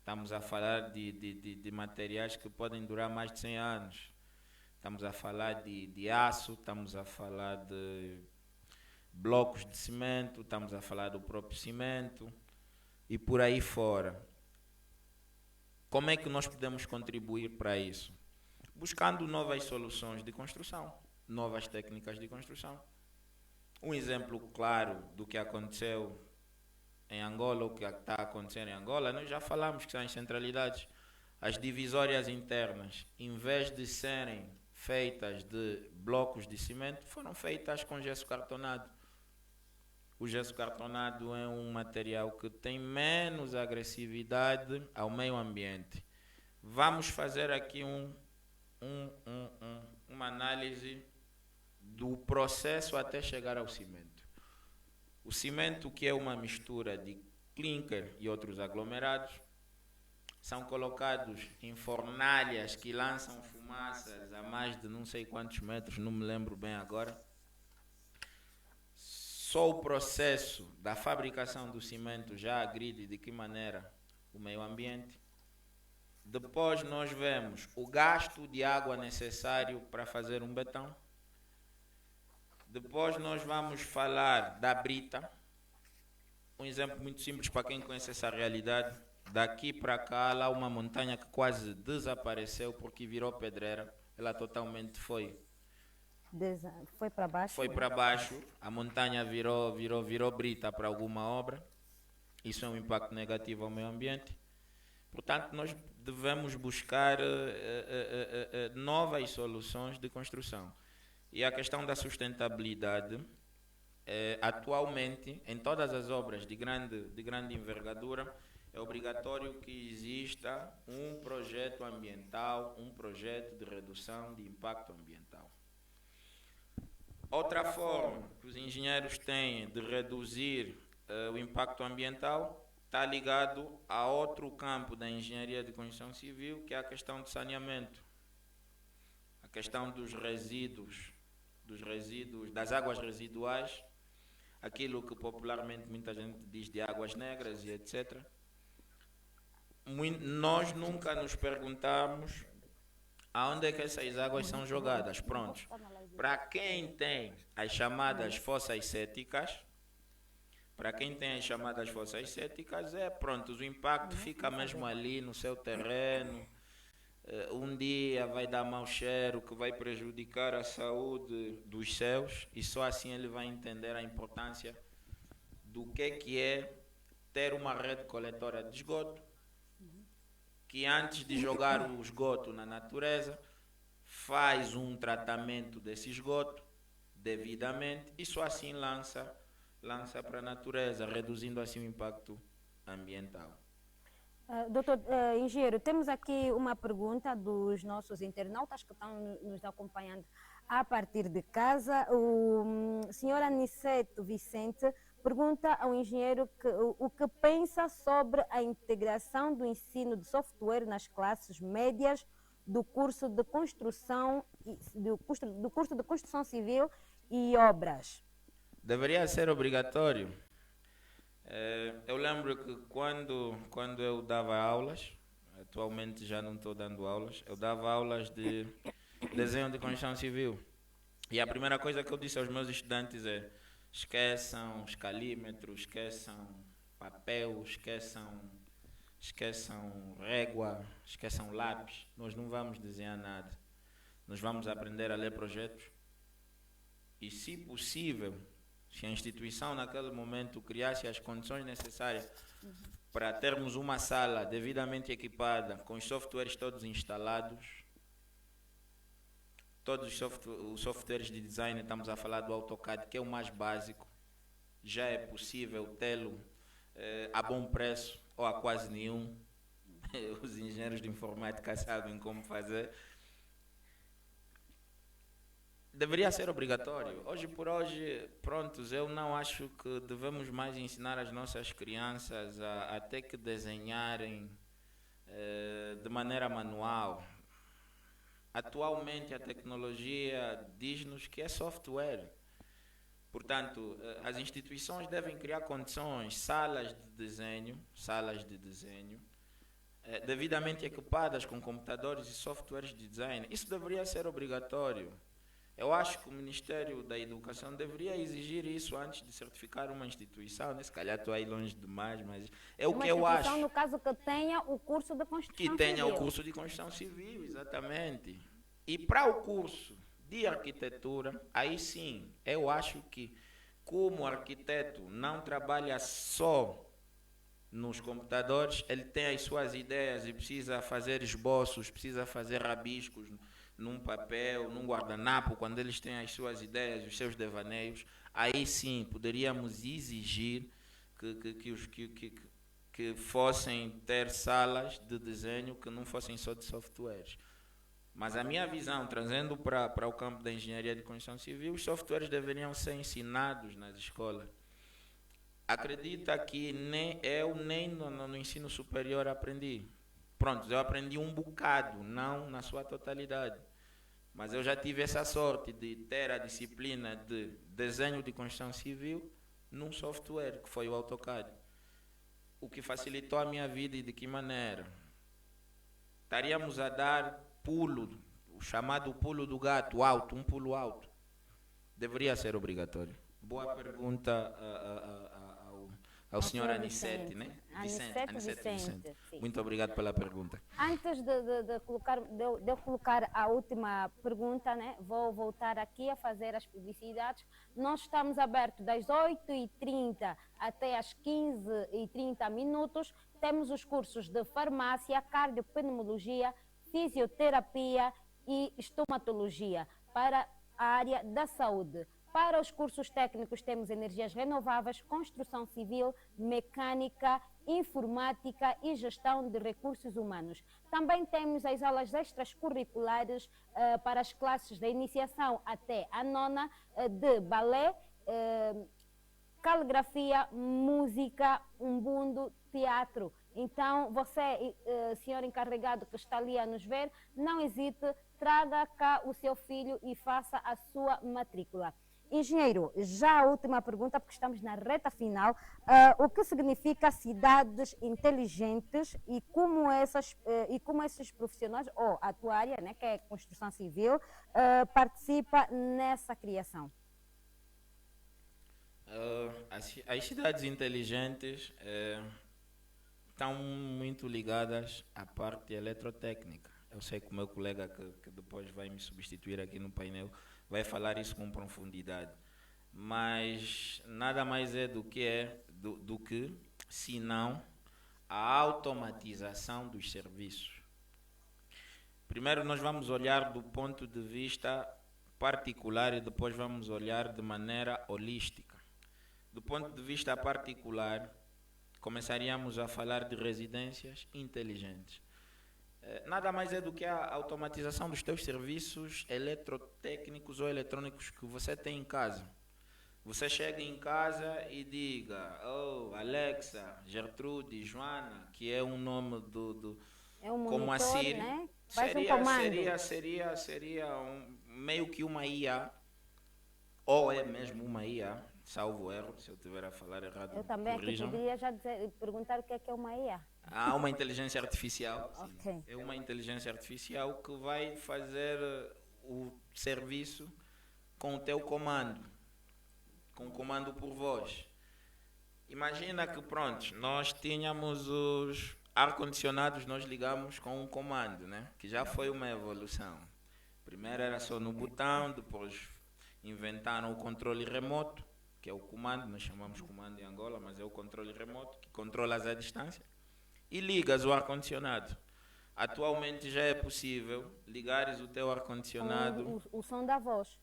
Speaker 3: Estamos a falar de materiais que podem durar mais de 100 anos. Estamos a falar de aço, estamos a falar de blocos de cimento, estamos a falar do próprio cimento e por aí fora. Como é que nós podemos contribuir para isso? Buscando novas soluções de construção, novas técnicas de construção. Um exemplo claro do que aconteceu em Angola, o que está acontecendo em Angola, nós já falamos que são as centralidades. As divisórias internas, em vez de serem feitas de blocos de cimento, foram feitas com gesso cartonado. O gesso cartonado é um material que tem menos agressividade ao meio ambiente. Vamos fazer aqui uma análise do processo até chegar ao cimento. O cimento, que é uma mistura de clinker e outros aglomerados, são colocados em fornalhas que lançam fumaças a mais de não sei quantos metros, não me lembro bem agora. Só o processo da fabricação do cimento já agride de que maneira o meio ambiente. Depois nós vemos o gasto de água necessário para fazer um betão. Depois nós vamos falar da brita. Um exemplo muito simples para quem conhece essa realidade. Daqui para cá, lá uma montanha que quase desapareceu porque virou pedreira. Ela totalmente foi
Speaker 4: para baixo?
Speaker 3: Foi para baixo. A montanha virou brita para alguma obra. Isso é um impacto negativo ao meio ambiente. Portanto, nós devemos buscar novas soluções de construção. E a questão da sustentabilidade, atualmente, em todas as obras de grande envergadura, é obrigatório que exista um projeto ambiental, um projeto de redução de impacto ambiental. Outra forma que os engenheiros têm de reduzir o impacto ambiental está ligado a outro campo da engenharia de construção civil, que é a questão do saneamento, a questão dos resíduos, das águas residuais, aquilo que popularmente muita gente diz de águas negras e etc. Nós nunca nos perguntamos aonde é que essas águas são jogadas. Pronto. Para quem tem as chamadas fossas céticas, pronto, o impacto fica mesmo ali no seu terreno. Um dia vai dar mau cheiro que vai prejudicar a saúde dos céus, e só assim ele vai entender a importância do que é ter uma rede coletora de esgoto, que antes de jogar o esgoto na natureza, faz um tratamento desse esgoto devidamente e só assim lança para a natureza, reduzindo assim o impacto ambiental.
Speaker 4: Doutor engenheiro, temos aqui uma pergunta dos nossos internautas que estão nos acompanhando a partir de casa. O senhor Aniceto Vicente pergunta ao engenheiro o que pensa sobre a integração do ensino de software nas classes médias do curso de construção, do curso de construção civil e obras.
Speaker 3: Deveria ser obrigatório. Eu lembro que quando eu dava aulas, atualmente já não estou dando aulas, eu dava aulas de desenho de construção civil. E a primeira coisa que eu disse aos meus estudantes é: esqueçam escalímetros, esqueçam papel, esqueçam régua, esqueçam lápis. Nós não vamos desenhar nada. Nós vamos aprender a ler projetos e, se possível, se a instituição naquele momento criasse as condições necessárias para termos uma sala devidamente equipada, com os softwares todos instalados, todos os softwares de design, estamos a falar do AutoCAD, que é o mais básico, já é possível tê-lo a bom preço ou a quase nenhum. Os engenheiros de informática sabem como fazer. Deveria ser obrigatório. Hoje por hoje, prontos, eu não acho que devemos mais ensinar as nossas crianças a ter que desenharem de maneira manual. Atualmente a tecnologia diz-nos que é software. Portanto, as instituições devem criar condições, salas de desenho, devidamente equipadas com computadores e softwares de design. Isso deveria ser obrigatório. Eu acho que o Ministério da Educação deveria exigir isso antes de certificar uma instituição, né? Se calhar estou aí longe demais, mas é o que eu acho.
Speaker 4: Uma instituição, no caso, que tenha o curso de construção civil.
Speaker 3: Que tenha o curso de construção civil, exatamente. E para o curso de arquitetura, aí sim, eu acho que, como arquiteto não trabalha só nos computadores, ele tem as suas ideias e precisa fazer esboços, precisa fazer rabiscos num papel, num guardanapo, quando eles têm as suas ideias, os seus devaneios, aí sim poderíamos exigir que fossem ter salas de desenho que não fossem só de softwares. Mas a minha visão, trazendo para o campo da engenharia de construção civil, os softwares deveriam ser ensinados nas escolas. Acredita que nem no ensino superior aprendi. Pronto, eu aprendi um bocado, não na sua totalidade. Mas eu já tive essa sorte de ter a disciplina de desenho de construção civil num software, que foi o AutoCAD. O que facilitou a minha vida e de que maneira? Estaríamos a dar pulo, o chamado pulo do gato, alto, um pulo alto. Deveria ser obrigatório. Boa pergunta ao senhor
Speaker 4: senhor
Speaker 3: Anicete, né?
Speaker 4: Anicete Vicente, sim.
Speaker 3: Muito obrigado pela pergunta.
Speaker 4: Antes de eu colocar a última pergunta, né, vou voltar aqui a fazer as publicidades. Nós estamos abertos das 8h30 até às 15h30. Temos os cursos de farmácia, cardiopneumologia, fisioterapia e estomatologia para a área da saúde. Para os cursos técnicos temos energias renováveis, construção civil, mecânica, informática e gestão de recursos humanos. Também temos as aulas extracurriculares para as classes da iniciação até a nona, de balé, caligrafia, música, umbundo, teatro. Então, você, senhor encarregado que está ali a nos ver, não hesite, traga cá o seu filho e faça a sua matrícula. Engenheiro, já a última pergunta, porque estamos na reta final. O que significa cidades inteligentes e como esses profissionais, ou a tua área, né, que é construção civil, participa nessa criação?
Speaker 3: As cidades inteligentes estão muito ligadas à parte eletrotécnica. Eu sei que o meu colega que depois vai me substituir aqui no painel vai falar isso com profundidade, mas nada mais é do que senão a automatização dos serviços. Primeiro nós vamos olhar do ponto de vista particular e depois vamos olhar de maneira holística. Do ponto de vista particular, começaríamos a falar de residências inteligentes. Nada mais é do que a automatização dos teus serviços eletrotécnicos ou eletrônicos que você tem em casa. Você chega em casa e diga, oh, Alexa, Gertrude, Joana, que é um nome
Speaker 4: é um
Speaker 3: como
Speaker 4: monitor,
Speaker 3: a Siri,
Speaker 4: né? Faz um comando.
Speaker 3: seria meio que uma IA, ou é mesmo uma IA, salvo erro, se eu estiver a falar errado.
Speaker 4: Eu também aqui
Speaker 3: corrijam.
Speaker 4: poderia já perguntar o que é uma IA.
Speaker 3: Há uma inteligência artificial, sim.
Speaker 4: Okay.
Speaker 3: É uma inteligência artificial que vai fazer o serviço com o teu comando, com o comando por voz. Imagina que, pronto, nós tínhamos os ar-condicionados, nós ligamos com um comando, né? Que já foi uma evolução. Primeiro era só no botão, depois inventaram o controle remoto, que é o comando, nós chamamos comando em Angola, mas é o controle remoto, que controlas à distância, e ligas o ar-condicionado. Atualmente já é possível ligares o teu ar-condicionado
Speaker 4: O som da voz.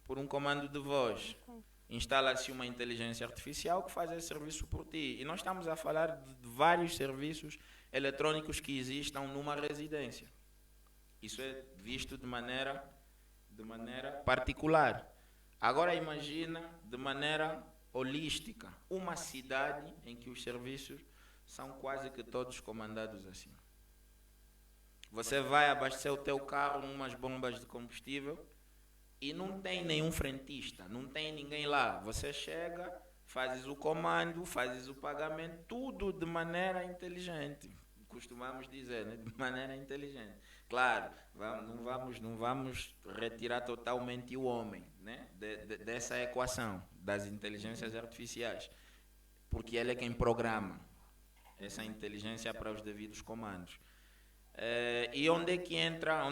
Speaker 3: por um comando de voz.
Speaker 4: Okay.
Speaker 3: Instala-se uma inteligência artificial que faz esse serviço por ti. E nós estamos a falar de vários serviços eletrônicos que existam numa residência. Isso é visto de maneira particular. Agora imagina de maneira holística, uma cidade em que os serviços são quase que todos comandados assim. Você vai abastecer o teu carro numas bombas de combustível e não tem nenhum frentista, não tem ninguém lá. Você chega, fazes o comando, fazes o pagamento, tudo de maneira inteligente. Costumamos dizer, né? De maneira inteligente. Claro, não vamos retirar totalmente o homem, né? Dessa equação das inteligências artificiais, porque ele é quem programa essa inteligência para os devidos comandos. E onde é que entra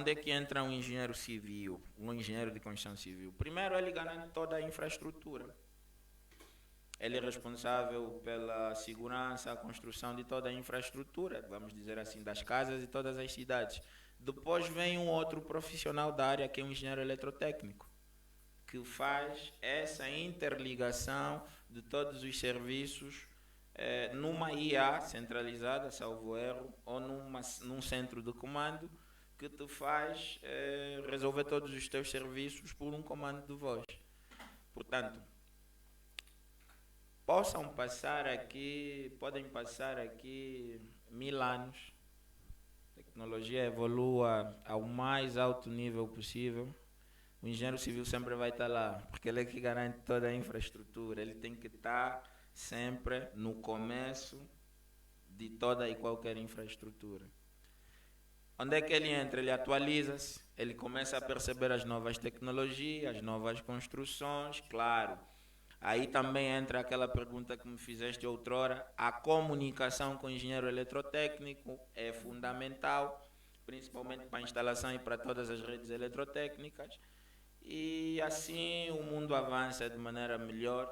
Speaker 3: um engenheiro civil, um engenheiro de construção civil? Primeiro, ele garante toda a infraestrutura. Ele é responsável pela segurança, a construção de toda a infraestrutura, vamos dizer assim, das casas e todas as cidades. Depois vem um outro profissional da área, que é um engenheiro eletrotécnico, que faz essa interligação de todos os serviços numa IA centralizada, salvo erro, ou num centro de comando que te faz resolver todos os teus serviços por um comando de voz. Portanto, podem passar aqui 1000 anos, a tecnologia evolua ao mais alto nível possível, o engenheiro civil sempre vai estar lá, porque ele é que garante toda a infraestrutura, ele tem que estar sempre no começo de toda e qualquer infraestrutura. Onde é que ele entra? Ele atualiza-se, ele começa a perceber as novas tecnologias, as novas construções, claro. Aí também entra aquela pergunta que me fizeste outrora. A comunicação com o engenheiro eletrotécnico é fundamental, principalmente para a instalação e para todas as redes eletrotécnicas. E assim o mundo avança de maneira melhor,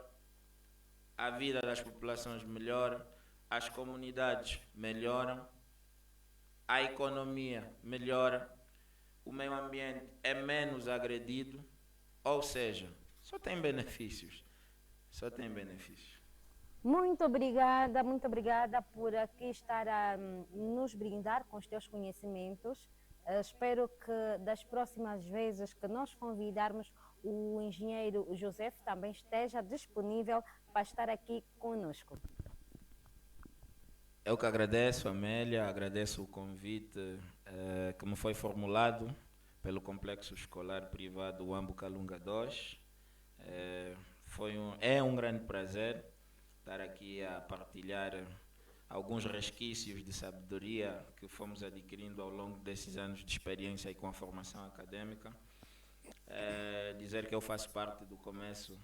Speaker 3: a vida das populações melhora, as comunidades melhoram, a economia melhora, o meio ambiente é menos agredido, ou seja, só tem benefícios. Só tem benefícios.
Speaker 4: Muito obrigada por aqui estar a nos brindar com os teus conhecimentos. Espero que das próximas vezes que nós convidarmos, o engenheiro José também esteja disponível para estar aqui conosco.
Speaker 3: Eu que agradeço, Amélia, agradeço o convite que me foi formulado pelo Complexo Escolar Privado Wambo Kalunga 2. É um grande prazer estar aqui a partilhar alguns resquícios de sabedoria que fomos adquirindo ao longo desses anos de experiência e com a formação acadêmica. Dizer que eu faço parte do começo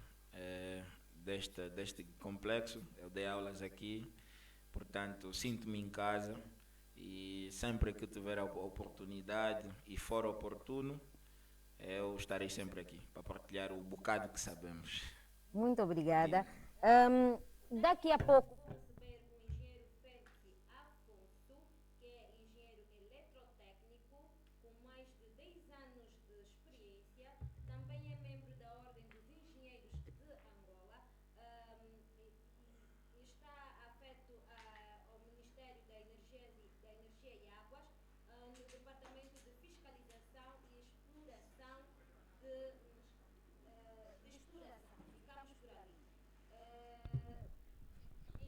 Speaker 3: deste complexo, eu dei aulas aqui, portanto sinto-me em casa e sempre que tiver a oportunidade e for oportuno, eu estarei sempre aqui para partilhar o bocado que sabemos.
Speaker 4: Muito obrigada. Daqui a pouco
Speaker 2: Receber o engenheiro Félix Afonso, que é engenheiro eletrotécnico, com mais de 10 anos de experiência, também é membro da Ordem dos Engenheiros de Angola, e está afeto ao Ministério da Energia e Águas, no Departamento de Fiscalização e Exploração de exploração. Ficamos por ali.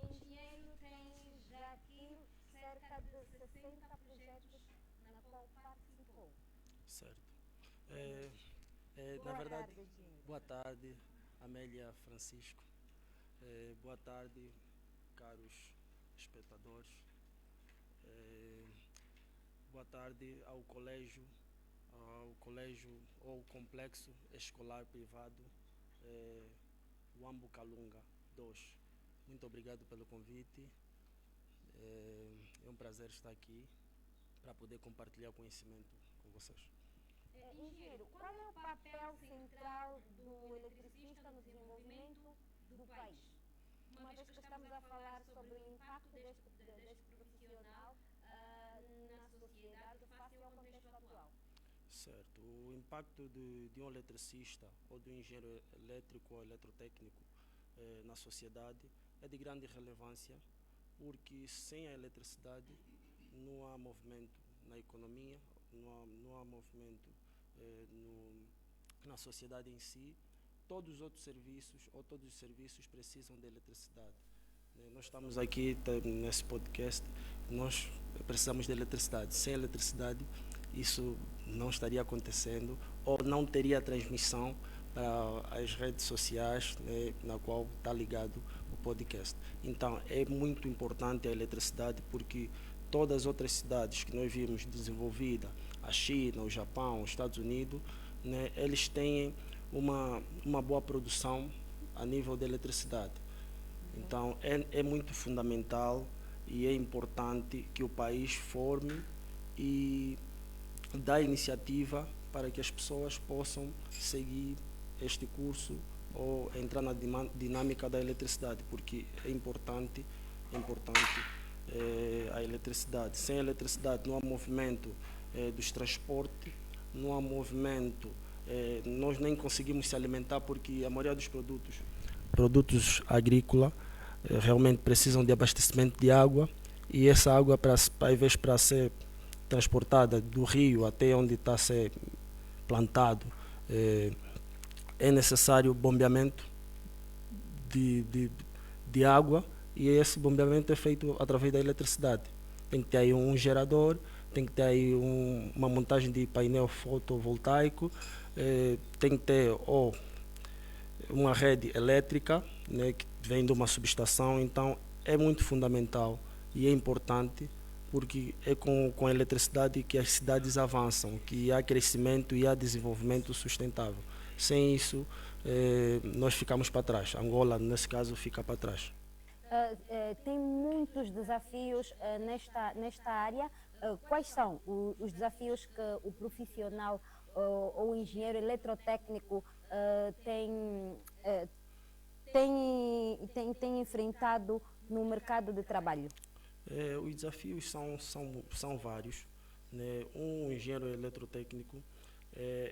Speaker 2: Engenheiro tem já aqui cerca de 60 projetos na qual participou.
Speaker 5: Certo. Na verdade, boa tarde, Amélia Francisco. Boa tarde, caros espectadores. Boa tarde ao colégio ou complexo escolar privado Wambo Kalunga 2. Muito obrigado pelo convite. É um prazer estar aqui para poder compartilhar conhecimento com vocês.
Speaker 4: engenheiro, qual é o papel central do eletricista no desenvolvimento do país? Uma vez que estamos a falar sobre o impacto deste profissional na sociedade face ao contexto atual.
Speaker 5: Certo. O impacto de um eletricista ou de um engenheiro elétrico ou eletrotécnico na sociedade é de grande relevância, porque sem a eletricidade não há movimento na economia, não há movimento na sociedade em si. Todos os outros serviços ou todos os serviços precisam de eletricidade. Nós estamos aqui nesse podcast, nós precisamos de eletricidade. Sem eletricidade isso não estaria acontecendo ou não teria transmissão para as redes sociais, na qual está ligado o podcast. Então é muito importante a eletricidade, porque todas as outras cidades que nós vimos desenvolvidas, a China, o Japão, os Estados Unidos, eles têm uma boa produção a nível de eletricidade. Então é muito fundamental e é importante que o país forme e dá iniciativa para que as pessoas possam seguir este curso ou entrar na dinâmica da eletricidade, porque é importante a eletricidade. Sem eletricidade não há movimento dos transportes, não há movimento, nós nem conseguimos se alimentar, porque a maioria dos produtos agrícolas realmente precisam de abastecimento de água, e essa água, ao invés para ser transportada do rio até onde está a ser plantado, é necessário bombeamento de água, e esse bombeamento é feito através da eletricidade. Tem que ter aí um gerador, tem que ter aí uma montagem de painel fotovoltaico, tem que ter uma rede elétrica, que vem de uma subestação. Então é muito fundamental e é importante, porque é com a eletricidade que as cidades avançam, que há crescimento e há desenvolvimento sustentável. Sem isso, nós ficamos para trás. Angola, nesse caso, fica para trás.
Speaker 4: Tem muitos desafios nesta área. Quais são os desafios que o profissional ou o engenheiro eletrotécnico tem enfrentado no mercado de trabalho?
Speaker 5: Os desafios são vários, né? Um engenheiro eletrotécnico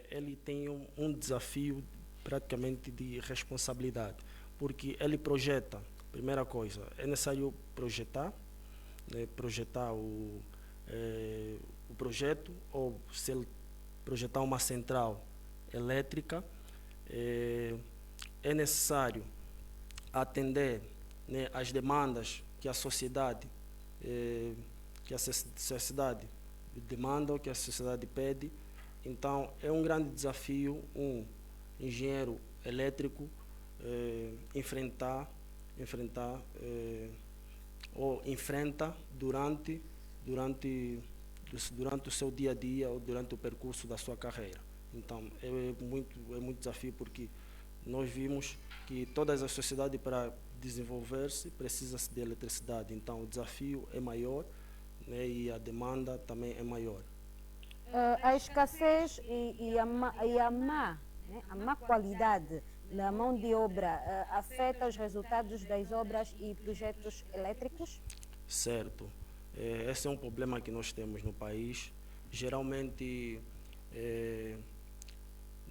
Speaker 5: ele tem um desafio praticamente de responsabilidade, porque ele projeta. Primeira coisa, é necessário projetar, né? Projetar o projeto, ou se ele projetar uma central elétrica, é necessário atender, né, as demandas que a sociedade demanda, ou que a sociedade pede. Então é um grande desafio um engenheiro elétrico enfrentar ou enfrenta durante o seu dia a dia ou durante o percurso da sua carreira. Então é muito desafio, porque nós vimos que todas as sociedades, para desenvolver-se, precisam de eletricidade. Então o desafio é maior, né, e a demanda também é maior.
Speaker 4: A escassez e a má qualidade da mão de obra afeta os resultados das obras e projetos elétricos?
Speaker 5: Certo. Esse é um problema que nós temos no país. Geralmente,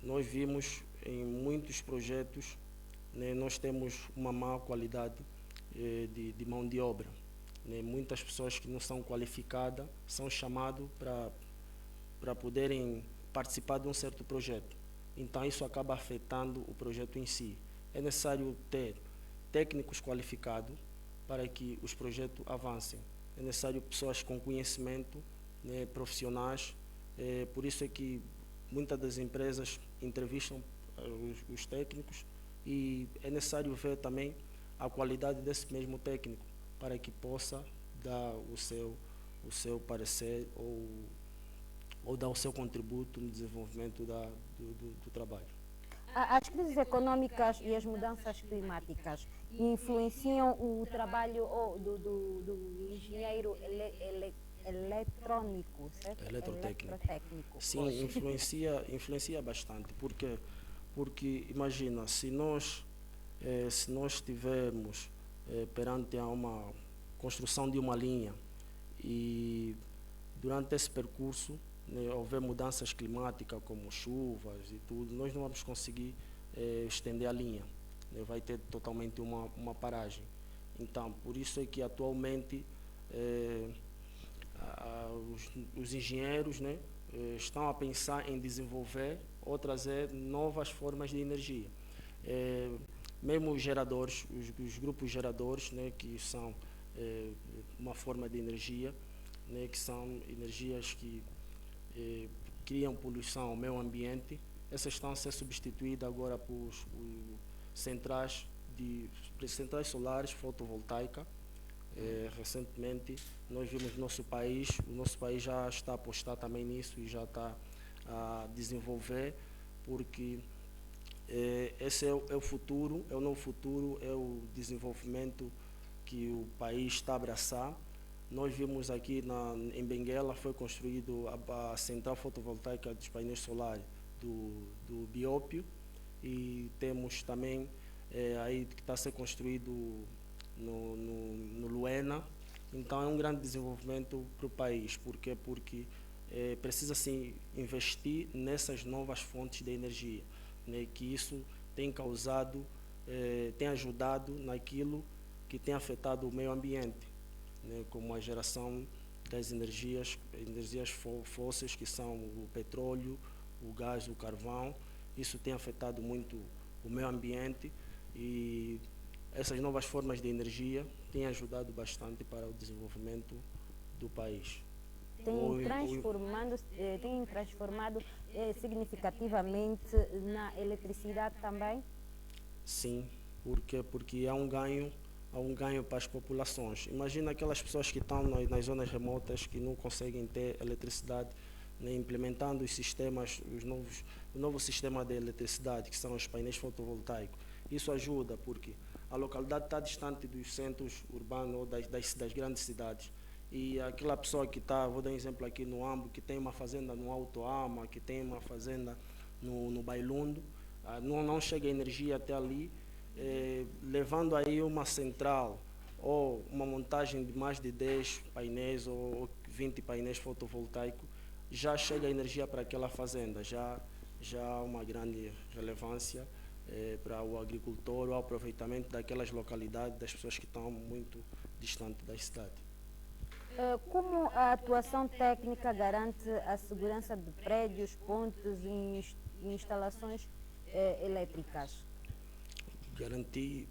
Speaker 5: nós vimos em muitos projetos, né, nós temos uma má qualidade de mão de obra, né? Muitas pessoas que não são qualificadas são chamadas para poderem participar de um certo projeto. Então isso acaba afetando o projeto em si. É necessário ter técnicos qualificados para que os projetos avancem. É necessário pessoas com conhecimento, né, profissionais. Por isso é que muitas das empresas entrevistam os técnicos, e é necessário ver também a qualidade desse mesmo técnico para que possa dar o seu parecer ou dar o seu contributo no desenvolvimento do trabalho.
Speaker 4: As crises econômicas e as mudanças climáticas influenciam o trabalho do engenheiro eletrônico, certo?
Speaker 5: Eletrotécnico. Sim, influencia bastante, porque imagina, se nós estivermos perante a uma construção de uma linha e durante esse percurso, né, houver mudanças climáticas como chuvas e tudo, nós não vamos conseguir estender a linha, né, vai ter totalmente uma paragem. Então, por isso é que atualmente os engenheiros, né, estão a pensar em desenvolver ou trazer novas formas de energia. Mesmo os geradores, os grupos geradores, né, que são uma forma de energia, né, que são energias que criam poluição ao meio ambiente, essas estão a ser substituídas agora por centrais solares fotovoltaicas. Recentemente nós vimos o nosso país já está a apostar também nisso e já está a desenvolver, porque esse é o futuro, é o novo futuro, é o desenvolvimento que o país está a abraçar. Nós vimos aqui em Benguela, foi construído a central fotovoltaica dos painéis solares do Biópio, e temos também aí que está a ser construído no Luena. Então é um grande desenvolvimento para o país, porque precisa se investir nessas novas fontes de energia, né, que isso tem causado, tem ajudado naquilo que tem afetado o meio ambiente, né, como a geração das energias fósseis, que são o petróleo, o gás, o carvão. Isso tem afetado muito o meio ambiente, e essas novas formas de energia têm ajudado bastante para o desenvolvimento do país.
Speaker 4: Tem transformado significativamente na eletricidade também?
Speaker 5: Sim, porque há um ganho para as populações. Imagina aquelas pessoas que estão nas zonas remotas, que não conseguem ter eletricidade, né, implementando os sistemas, o novo sistema de eletricidade, que são os painéis fotovoltaicos. Isso ajuda porque a localidade está distante dos centros urbanos ou das grandes cidades. E aquela pessoa que está, vou dar um exemplo aqui no Ambo, que tem uma fazenda no Alto Ama, que tem uma fazenda no Bailundo, não chega energia até ali, levando aí uma central ou uma montagem de mais de 10 painéis ou 20 painéis fotovoltaicos, já chega energia para aquela fazenda, já há uma grande relevância para o agricultor, o aproveitamento daquelas localidades, das pessoas que estão muito distantes da cidade.
Speaker 4: Como a atuação técnica garante a segurança de prédios, pontes e instalações elétricas?
Speaker 5: Garantir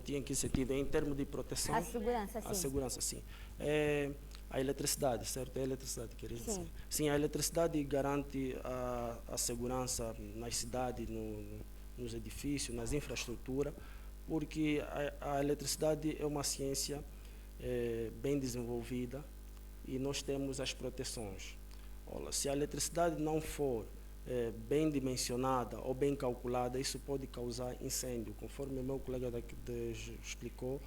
Speaker 5: em que sentido? Em termos de proteção?
Speaker 4: A segurança, sim.
Speaker 5: A segurança, sim. A eletricidade, certo? É a eletricidade, queria dizer. Sim, a eletricidade garante a segurança nas cidades, nos edifícios, nas infraestruturas, porque a eletricidade é uma ciência bem desenvolvida e nós temos as proteções. Olha, se a eletricidade não for bem dimensionada ou bem calculada, isso pode causar incêndio. Conforme o meu colega explicou,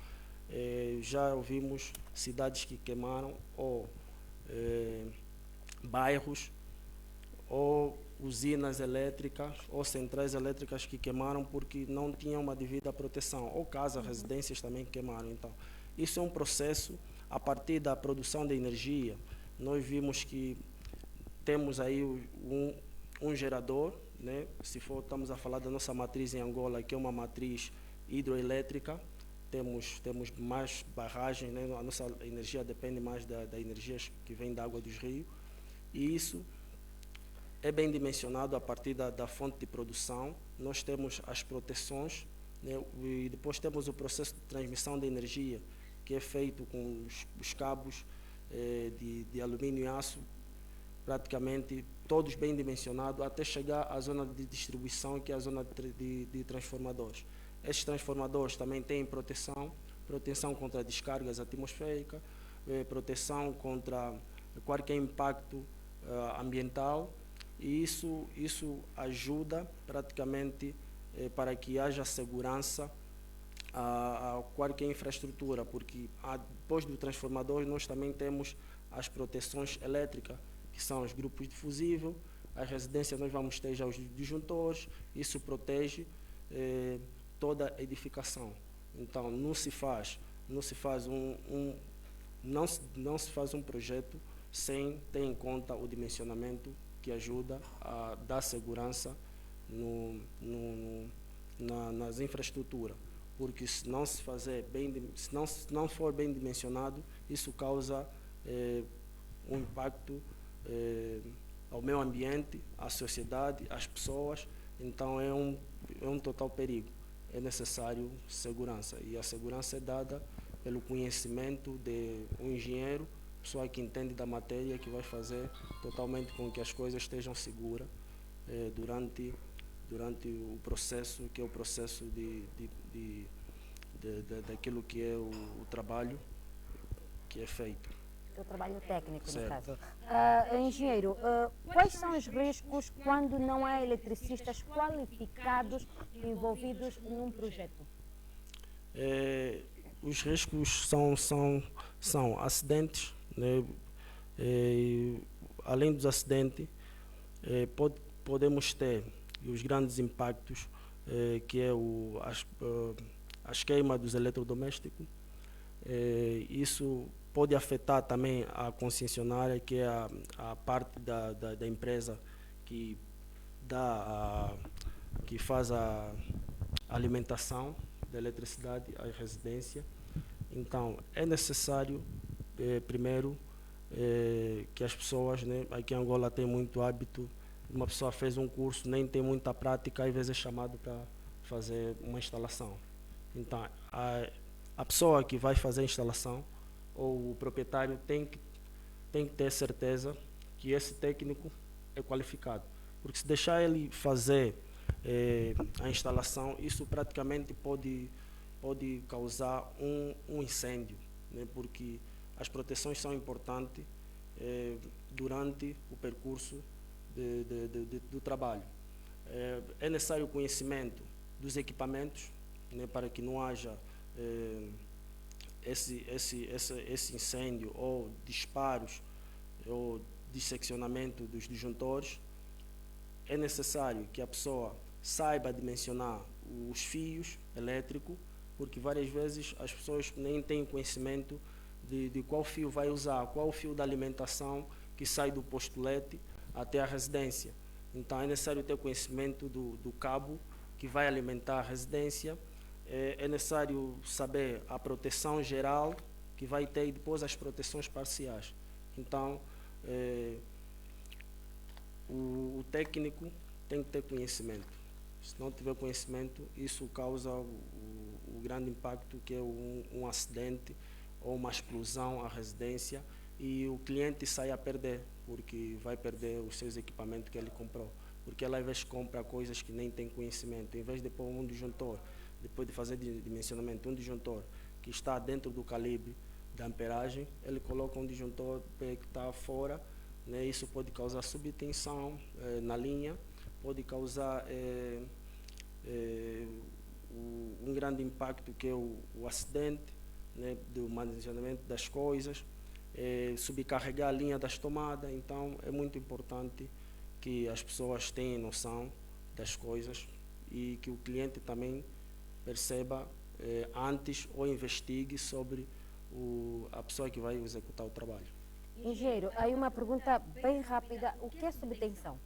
Speaker 5: já ouvimos cidades que queimaram, ou bairros, ou usinas elétricas, ou centrais elétricas que queimaram porque não tinham uma devida proteção, ou casas, residências também que queimaram. Então, isso é um processo, a partir da produção de energia, nós vimos que temos aí um gerador, né? Estamos a falar da nossa matriz em Angola, que é uma matriz hidroelétrica, temos mais barragens, né? A nossa energia depende mais da energia que vem da água dos rios, e isso é bem dimensionado a partir da fonte de produção. Nós temos as proteções, né? E depois temos o processo de transmissão de energia, que é feito com os cabos de alumínio e aço, praticamente todos bem dimensionados, até chegar à zona de distribuição, que é a zona de transformadores. Esses transformadores também têm proteção contra descargas atmosféricas, proteção contra qualquer impacto ambiental, e isso ajuda praticamente para que haja segurança a qualquer infraestrutura, porque depois do transformador nós também temos as proteções elétricas, que são os grupos de fusível, as residências nós vamos ter já os disjuntores, isso protege toda a edificação. Então não se faz um projeto sem ter em conta o dimensionamento, que ajuda a dar segurança nas infraestruturas, porque se não for bem dimensionado, isso causa um impacto ao meio ambiente, à sociedade, às pessoas. Então é um total perigo. É necessário segurança, e a segurança é dada pelo conhecimento de um engenheiro, pessoa que entende da matéria, que vai fazer totalmente com que as coisas estejam seguras durante o processo, que é o processo daquilo que é o trabalho que é feito.
Speaker 4: O trabalho técnico,
Speaker 5: Certo.
Speaker 4: no caso. Engenheiro, quais são os riscos quando não há eletricistas qualificados envolvidos num projeto?
Speaker 5: Os riscos são acidentes, né? Além dos acidentes, podemos ter os grandes impactos, que é as queimas dos eletrodomésticos. Isso pode afetar também a concessionária, que é a parte da empresa que faz a alimentação da eletricidade à residência. Então, é necessário, primeiro, que as pessoas, né, aqui em Angola tem muito hábito, uma pessoa fez um curso, nem tem muita prática, às vezes é chamado para fazer uma instalação. Então, a pessoa que vai fazer a instalação, ou o proprietário, tem que ter certeza que esse técnico é qualificado. Porque se deixar ele fazer a instalação, isso praticamente pode causar um incêndio, né? Porque as proteções são importantes, durante o percurso do trabalho. É necessário conhecimento dos equipamentos, né, para que não haja esse incêndio ou disparos ou disseccionamento dos disjuntores. É necessário que a pessoa saiba dimensionar os fios elétricos, porque várias vezes as pessoas nem têm conhecimento de qual fio vai usar, qual o fio da alimentação que sai do postulete até a residência. Então é necessário ter conhecimento do cabo que vai alimentar a residência. É necessário saber a proteção geral que vai ter e depois as proteções parciais. Então, o técnico tem que ter conhecimento. Se não tiver conhecimento, isso causa o grande impacto, que é um acidente ou uma explosão à residência, e o cliente sai a perder, porque vai perder os seus equipamentos que ele comprou. Porque ele às vezes compra coisas que nem tem conhecimento. Em vez de pôr um disjuntor, depois de fazer dimensionamento, um disjuntor que está dentro do calibre da amperagem, ele coloca um disjuntor que está fora, né? Isso pode causar subtensão na linha, pode causar um grande impacto, que é o acidente, né, do manejamento das coisas, subcarregar a linha das tomadas. Então é muito importante que as pessoas tenham noção das coisas e que o cliente também perceba antes, ou investigue sobre a pessoa que vai executar o trabalho.
Speaker 4: Engenheiro, aí uma pergunta bem rápida: o que é subtensão?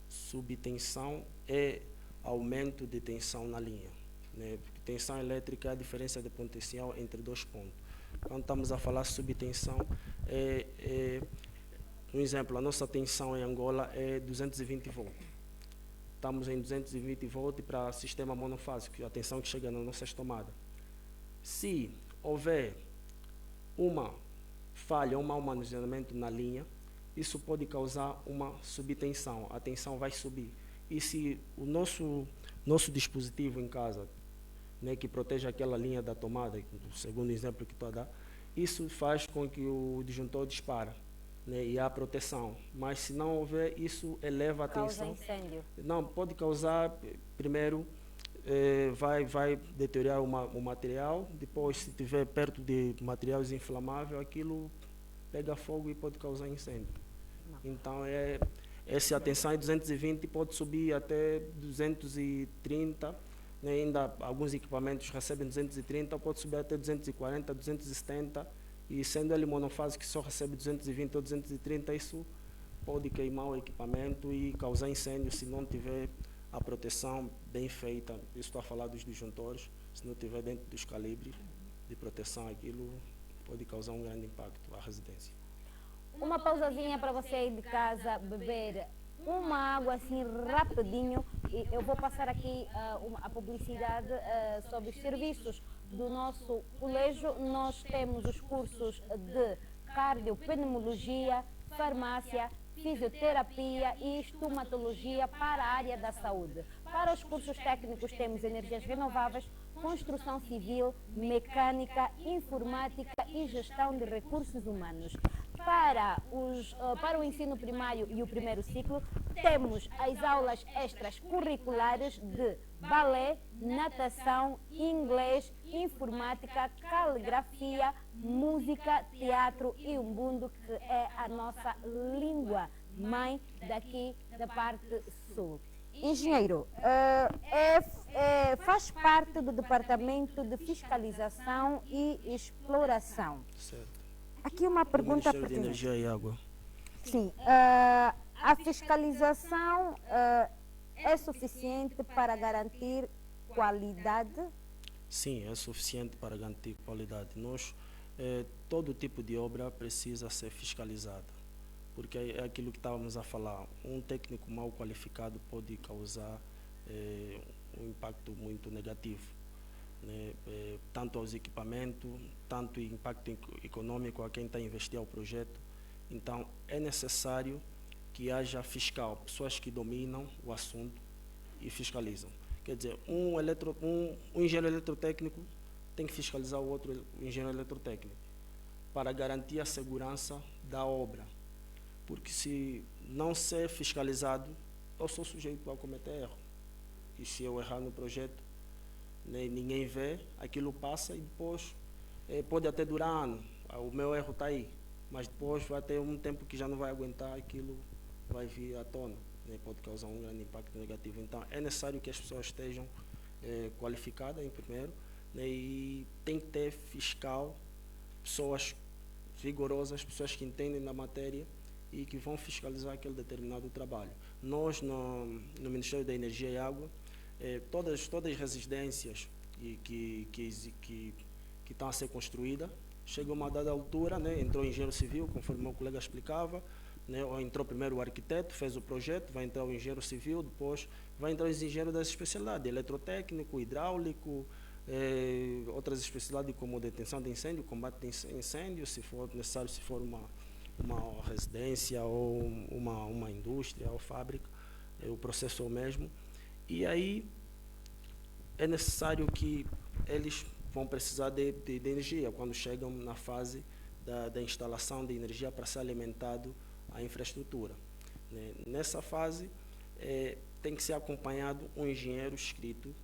Speaker 5: Subtensão é aumento de tensão na linha, né? Tensão elétrica é a diferença de potencial entre dois pontos. Quando estamos a falar subtensão, um exemplo, a nossa tensão em Angola é 220 volts. Estamos em 220 volts para sistema monofásico, a tensão que chega nas nossas tomadas. Se houver uma falha, um mau manejamento na linha, isso pode causar uma subtensão, a tensão vai subir. E se o nosso dispositivo em casa, né, que protege aquela linha da tomada, segundo o exemplo que estou a dar, isso faz com que o disjuntor dispara, né, e há proteção. Mas se não houver, isso eleva a tensão.
Speaker 4: Causa incêndio?
Speaker 5: Não, pode causar, primeiro, vai deteriorar o material, depois, se estiver perto de materiais inflamáveis, aquilo pega fogo e pode causar incêndio. Então, essa tensão é 220, pode subir até 230, né? Ainda alguns equipamentos recebem 230, pode subir até 240, 270, e sendo ele monofásico que só recebe 220 ou 230, isso pode queimar o equipamento e causar incêndio se não tiver a proteção bem feita. Eu estou a falar dos disjuntores, se não tiver dentro dos calibres de proteção, aquilo pode causar um grande impacto à residência.
Speaker 4: Uma pausazinha para você aí de casa beber uma água assim rapidinho, e eu vou passar aqui a publicidade sobre os serviços do nosso colégio. Nós temos os cursos de cardiopneumologia, farmácia, fisioterapia e estomatologia para a área da saúde. Para os cursos técnicos temos energias renováveis, construção civil, mecânica, informática e gestão de recursos humanos. Para o ensino primário e o primeiro ciclo, temos as aulas extras curriculares de balé, natação, inglês, informática, caligrafia, música, teatro e umbundo, que é a nossa língua mãe daqui da parte sul. Engenheiro, faz parte do Departamento de Fiscalização e Exploração.
Speaker 5: Certo.
Speaker 4: Aqui uma pergunta
Speaker 5: Ministério de Energia e Água.
Speaker 4: Sim, a fiscalização é suficiente para garantir qualidade?
Speaker 5: Sim, é suficiente para garantir qualidade. Todo tipo de obra precisa ser fiscalizada, porque é aquilo que estávamos a falar. Um técnico mal qualificado pode causar um impacto muito negativo, né? Tanto aos equipamentos, tanto impacto econômico a quem está a investir ao projeto. Então, é necessário que haja fiscal, pessoas que dominam o assunto e fiscalizam. Quer dizer, um engenheiro eletrotécnico tem que fiscalizar o outro engenheiro eletrotécnico. para garantir a segurança da obra. Porque se não ser fiscalizado, eu sou sujeito a cometer erro. E se eu errar no projeto, né, ninguém vê, aquilo passa e depois pode até durar anos. O meu erro está aí, mas depois vai ter um tempo que já não vai aguentar, aquilo vai vir à tona, né, pode causar um grande impacto negativo. Então é necessário que as pessoas estejam qualificadas em primeiro, né, e tem que ter fiscal, pessoas rigorosas, pessoas que entendem da matéria e que vão fiscalizar aquele determinado trabalho. Nós, no Ministério da Energia e Água, todas as residências que estão a ser construídas, chega a uma dada altura, né, entrou o engenheiro civil, conforme o meu colega explicava, né, ou entrou primeiro o arquiteto, fez o projeto, vai entrar o engenheiro civil, depois vai entrar os engenheiros das especialidades, eletrotécnico, hidráulico, outras especialidades como detenção de incêndio, combate de incêndio, se for necessário, se for uma residência ou uma indústria ou fábrica, o processo é o mesmo. E aí é necessário que eles vão precisar de energia quando chegam na fase da instalação de energia para ser alimentado a infraestrutura. Né? Nessa fase tem que ser acompanhado um engenheiro inscrito,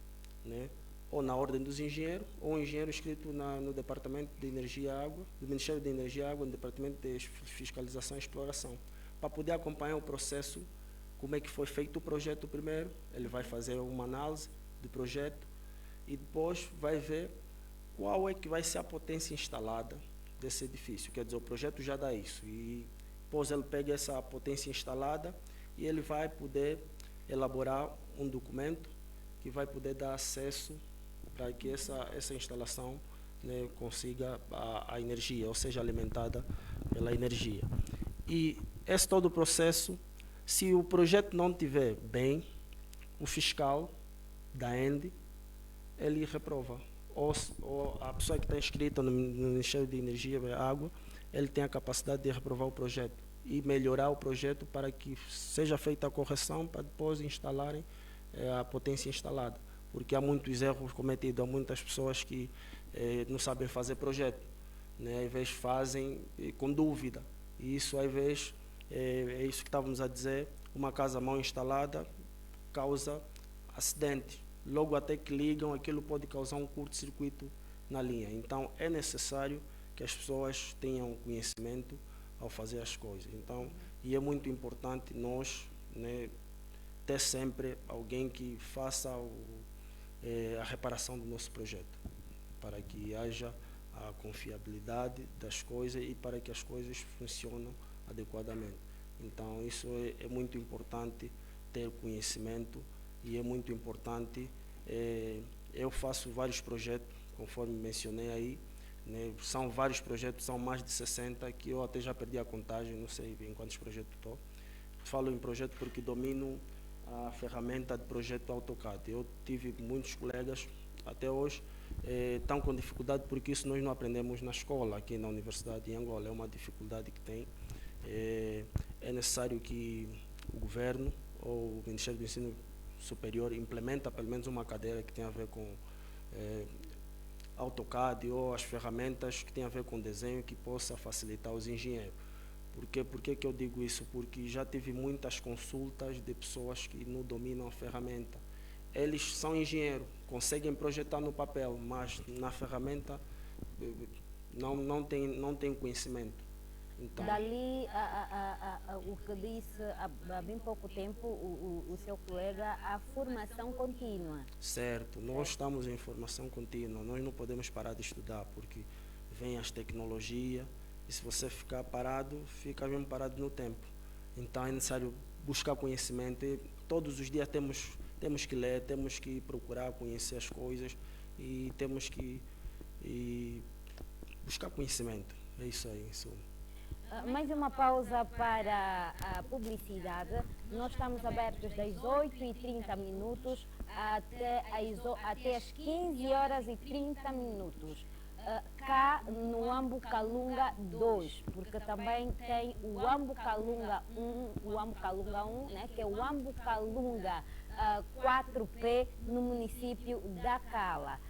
Speaker 5: né, ou na ordem dos engenheiros, ou um engenheiro inscrito no Departamento de Energia e Água, do Ministério de Energia e Água, no Departamento de Fiscalização e Exploração, para poder acompanhar o processo, como é que foi feito o projeto primeiro, ele vai fazer uma análise do projeto e depois vai ver qual é que vai ser a potência instalada desse edifício. Quer dizer, o projeto já dá isso. E depois ele pega essa potência instalada e ele vai poder elaborar um documento que vai poder dar acesso para que essa instalação, né, consiga a energia, ou seja, alimentada pela energia. E esse todo o processo, se o projeto não estiver bem, o fiscal da ENDE, ele reprova. Ou a pessoa que está inscrita no Ministério de Energia e Água, ele tem a capacidade de reprovar o projeto e melhorar o projeto para que seja feita a correção para depois instalarem a potência instalada. Porque há muitos erros cometidos, há muitas pessoas que não sabem fazer projeto, né? Às vezes fazem com dúvida. E isso, às vezes, é isso que estávamos a dizer, uma casa mal instalada causa acidente. Logo até que ligam, aquilo pode causar um curto-circuito na linha. Então, é necessário que as pessoas tenham conhecimento ao fazer as coisas. Então, e é muito importante nós, né, ter sempre alguém que faça a reparação do nosso projeto, para que haja a confiabilidade das coisas e para que as coisas funcionem adequadamente. Então, isso é muito importante, ter conhecimento, e é muito importante. Eu faço vários projetos, conforme mencionei aí, né, são vários projetos, são mais de 60, que eu até já perdi a contagem, não sei em quantos projetos estou. Falo em projeto porque domino a ferramenta de projeto AutoCAD. Eu tive muitos colegas, até hoje, estão com dificuldade porque isso nós não aprendemos na escola, aqui na Universidade de Angola, é uma dificuldade que tem. É necessário que o governo ou o Ministério do Ensino Superior implementa pelo menos uma cadeira que tem a ver com AutoCAD ou as ferramentas que tem a ver com desenho que possa facilitar os engenheiros. Por que eu digo isso? Porque já tive muitas consultas de pessoas que não dominam a ferramenta. Eles são engenheiros, conseguem projetar no papel, mas na ferramenta não tem conhecimento. Então,
Speaker 4: Dali, o que disse há bem pouco tempo o seu colega, a formação contínua.
Speaker 5: certo, nós estamos em formação contínua, nós não podemos parar de estudar, porque vem as tecnologias, e se você ficar parado, fica mesmo parado no tempo. Então é necessário buscar conhecimento, e todos os dias temos que ler, temos que procurar conhecer as coisas, e temos que buscar conhecimento. É isso aí, isso.
Speaker 4: Mais uma pausa para a publicidade. Nós estamos abertos das 8h30 até as 15h30. Cá no Uambo Kalunga 2, porque também tem o Uambo Kalunga 1, né, que é o Uambo Kalunga 4P no município da Cala.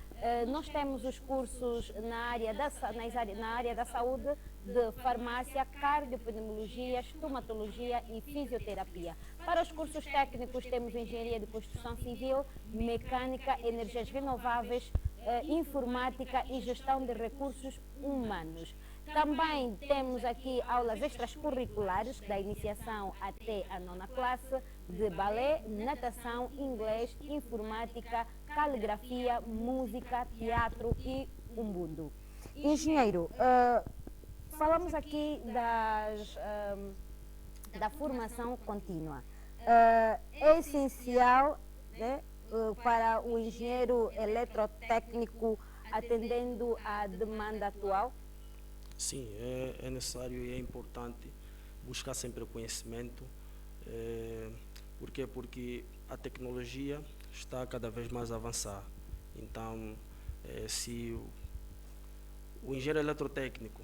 Speaker 4: Nós temos os cursos na área da saúde, de farmácia, cardiopneumologia, estomatologia e fisioterapia. Para os cursos técnicos temos engenharia de construção civil, mecânica, energias renováveis, informática e gestão de recursos humanos. Também temos aqui aulas extracurriculares, da iniciação até a 9ª classe, de balé, natação, inglês, informática, caligrafia, música, teatro e umbundo. Engenheiro, falamos aqui da formação contínua. É essencial, né, para o engenheiro eletrotécnico atendendo à demanda atual?
Speaker 5: Sim, é necessário e é importante buscar sempre o conhecimento. Por quê? Porque a tecnologia está cada vez mais a avançar. Então, se o engenheiro eletrotécnico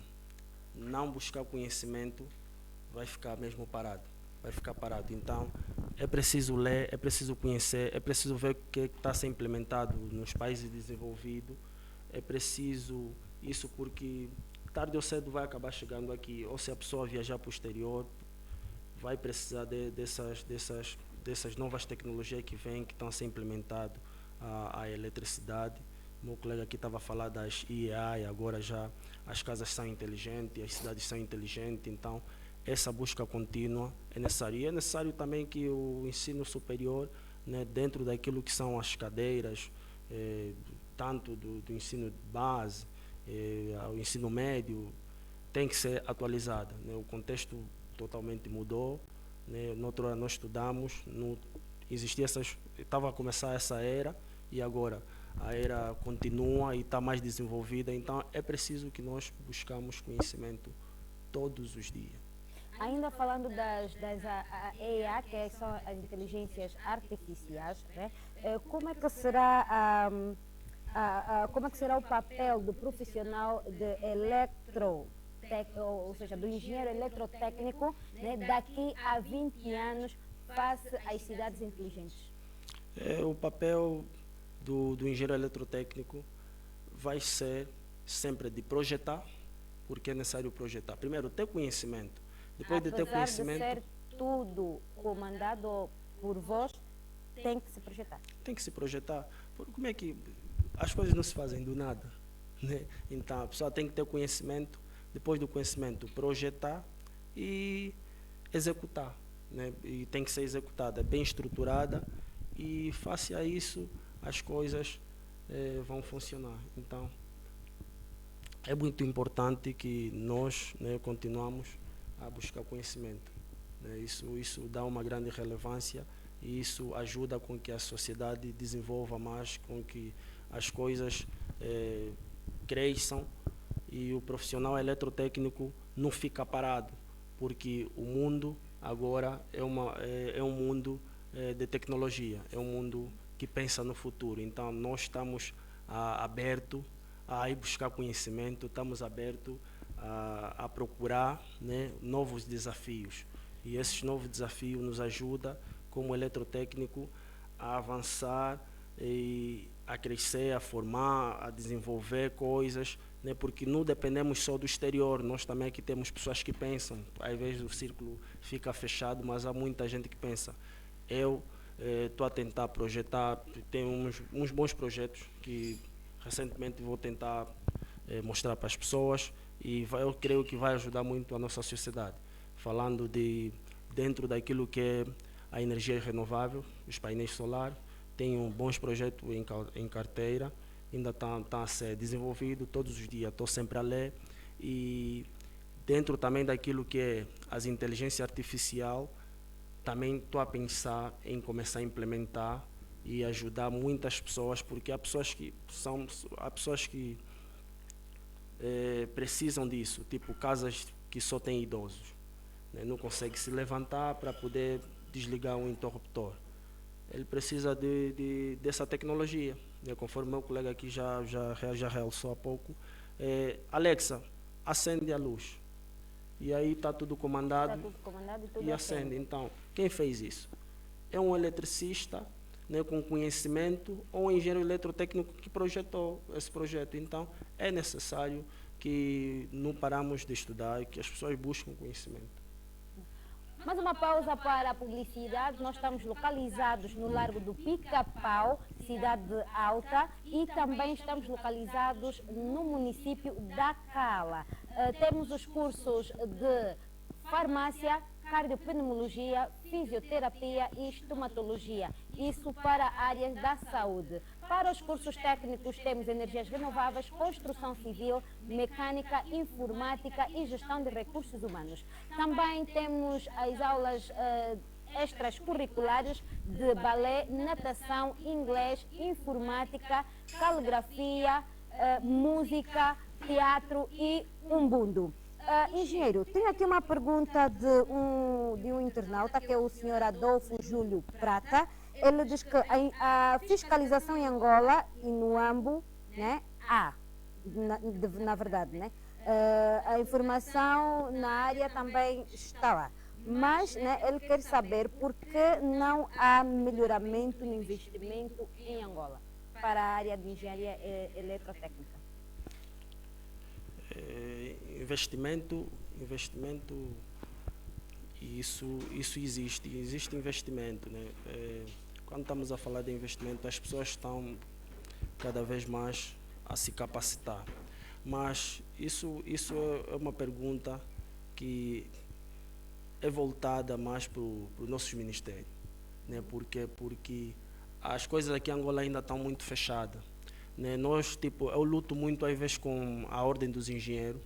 Speaker 5: não buscar conhecimento, vai ficar mesmo parado. Vai ficar parado. Então, é preciso ler, é preciso conhecer, é preciso ver o que está a ser implementado nos países desenvolvidos. É preciso isso porque tarde ou cedo vai acabar chegando aqui. Ou se a pessoa viajar para o exterior, vai precisar dessas novas tecnologias que vêm, que estão a ser implementadas a eletricidade. O meu colega aqui estava a falar das IEA e agora já as casas são inteligentes, as cidades são inteligentes, então essa busca contínua é necessária. E é necessário também que o ensino superior, né, dentro daquilo que são as cadeiras, tanto do ensino base ao ensino médio, tem que ser atualizada, né? O contexto totalmente mudou, né? Nós estudamos, estava a começar essa era e agora a era continua e está mais desenvolvida, então é preciso que nós buscamos conhecimento todos os dias.
Speaker 4: Ainda falando das EA, que são as inteligências artificiais, né? Como é que será o papel do profissional de ou seja, do engenheiro eletrotécnico, né, daqui a 20 anos face às cidades inteligentes?
Speaker 5: O papel do engenheiro eletrotécnico vai ser sempre de projetar, porque é necessário projetar. Primeiro, ter conhecimento. Depois de ter conhecimento,
Speaker 4: de ser tudo comandado por vós, tem que se projetar.
Speaker 5: Tem que se projetar. Como é que as coisas não se fazem do nada, né? Então a pessoa tem que ter conhecimento, depois do conhecimento projetar e executar, né? E tem que ser executada, bem estruturada, e face a isso as coisas vão funcionar. Então é muito importante que nós, né, continuamos a buscar conhecimento, né? Isso dá uma grande relevância e isso ajuda com que a sociedade desenvolva mais, com que as coisas cresçam e o profissional eletrotécnico não fica parado, porque o mundo agora é um mundo de tecnologia, é um mundo que pensa no futuro. Então nós estamos abertos a ir buscar conhecimento, estamos abertos a procurar, né, novos desafios. E esses novos desafios nos ajudam, como eletrotécnico, a avançar e a crescer, a formar, a desenvolver coisas, né, porque não dependemos só do exterior, nós também aqui temos pessoas que pensam, às vezes o círculo fica fechado, mas há muita gente que pensa. Eu estou a tentar projetar, tenho uns bons projetos que recentemente vou tentar mostrar para as pessoas e eu creio que vai ajudar muito a nossa sociedade. Falando dentro daquilo que é a energia renovável, os painéis solares, tenho bons projetos em carteira, ainda está a ser desenvolvido, todos os dias estou sempre a ler, e dentro também daquilo que é as inteligência artificial, também estou a pensar em começar a implementar e ajudar muitas pessoas, porque há pessoas que precisam disso, tipo casas que só têm idosos, né? Não consegue se levantar para poder desligar um interruptor. Ele precisa dessa tecnologia, né? Conforme meu colega aqui já realçou há pouco, Alexa, acende a luz. E aí está tudo comandado,
Speaker 4: Está tudo comandado e tudo
Speaker 5: e acende. Então, quem fez isso? É um eletricista, né, com conhecimento, ou o engenheiro eletrotécnico que projetou esse projeto. Então, é necessário que não paramos de estudar e que as pessoas busquem conhecimento.
Speaker 4: Mais uma pausa para a publicidade. Nós estamos localizados no Largo do Pica-Pau, Cidade Alta, e também estamos localizados no município da Cala. Temos os cursos de farmácia, cardiopneumologia, fisioterapia e estomatologia. Isso para áreas da saúde. Para os cursos técnicos temos energias renováveis, construção civil, mecânica, informática e gestão de recursos humanos. Também temos as aulas extras curriculares de balé, natação, inglês, informática, caligrafia, música, teatro e umbundo. Engenheiro, tenho aqui uma pergunta de um internauta, que é o senhor Adolfo Júlio Prata. Ele diz que a fiscalização em Angola e no AMBO, né, há, na verdade, né, a informação na área também está lá. Mas, né, ele quer saber por que não há melhoramento no investimento em Angola para a área de engenharia eletrotécnica.
Speaker 5: Investimento, isso existe investimento, né? Quando estamos a falar de investimento, as pessoas estão cada vez mais a se capacitar, mas isso é uma pergunta que é voltada mais para o nosso ministério, né? Porque as coisas aqui em Angola ainda estão muito fechadas. Né, eu luto muito às vezes com a ordem dos engenheiros,